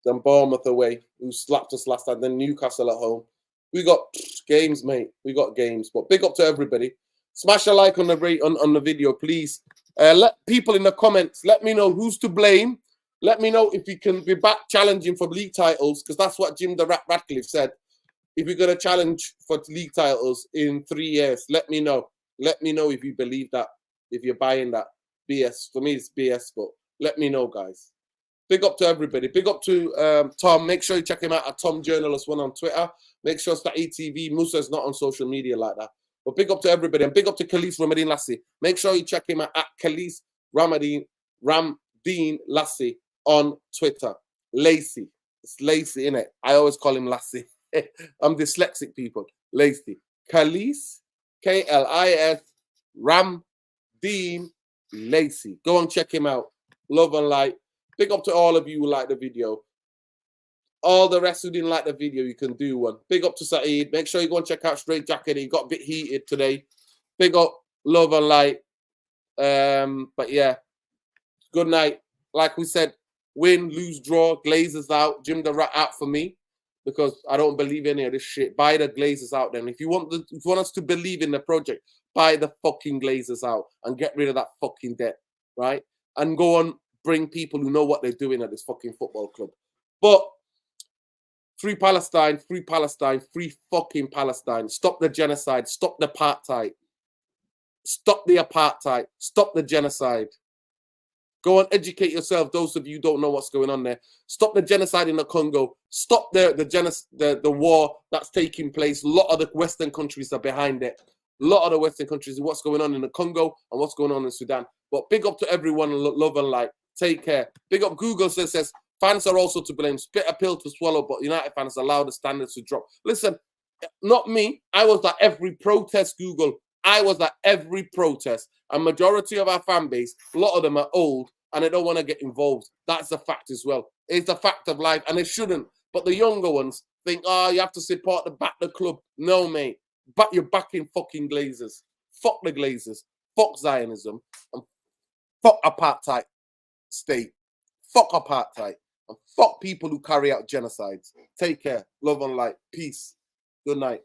Then Bournemouth away, who slapped us last time. Then Newcastle at home. We got games, mate. We got games. But big up to everybody. Smash a like on the video, please. Let people in the comments, let me know who's to blame. Let me know if you can be back challenging for league titles, because that's what Jim the Ratcliffe said. If you're going to challenge for league titles in 3 years, let me know. Let me know if you believe that, if you're buying that. BS. For me, it's BS, but let me know, guys. Big up to everybody. Big up to Tom. Make sure you check him out at Tom Journalist 1 on Twitter. Make sure it's the ATV. Musa's not on social media like that. But big up to everybody. And big up to Khalees Ramadeen Lassie. Make sure you check him out at Khalees Ramadeen Lassie on Twitter. Lacey. It's Lacey, innit? I always call him Lassie. I'm dyslexic, people. Lacey. Khalees, K-L-I-S, Ramadeen Lacey. Go and check him out. Love and light. Big up to all of you who like the video. All the rest who didn't like the video, you can do one. Big up to Saeed. Make sure you go and check out Straight Jacket. He got a bit heated today. Big up, love and light. But yeah, good night. Like we said, win, lose, draw, Glazers out. Jim the Rat out for me, because I don't believe any of this shit. Buy the Glazers out then. If you want us to believe in the project, buy the fucking Glazers out and get rid of that fucking debt, right? And go on, bring people who know what they're doing at this fucking football club. But free Palestine, free Palestine, free fucking Palestine. Stop the genocide. Stop the apartheid. Stop the apartheid. Stop the genocide. Go and educate yourself, those of you who don't know what's going on there. Stop the genocide in the Congo. Stop the war that's taking place. A lot of the Western countries are behind it. A lot of the Western countries, what's going on in the Congo and what's going on in Sudan. But big up to everyone, love and light. Take care. Big up Google says fans are also to blame. Spit a pill to swallow, but United fans allow the standards to drop. Listen, not me. I was at every protest, Google. I was at every protest. A majority of our fan base, a lot of them are old and they don't want to get involved. That's a fact as well. It's a fact of life and it shouldn't. But the younger ones think, you have to support the club. No, mate. But you're backing fucking Glazers. Fuck the Glazers. fuck Zionism, and fuck apartheid state. Fuck apartheid. And fuck people who carry out genocides. Take care. Love and light. Peace. Good night.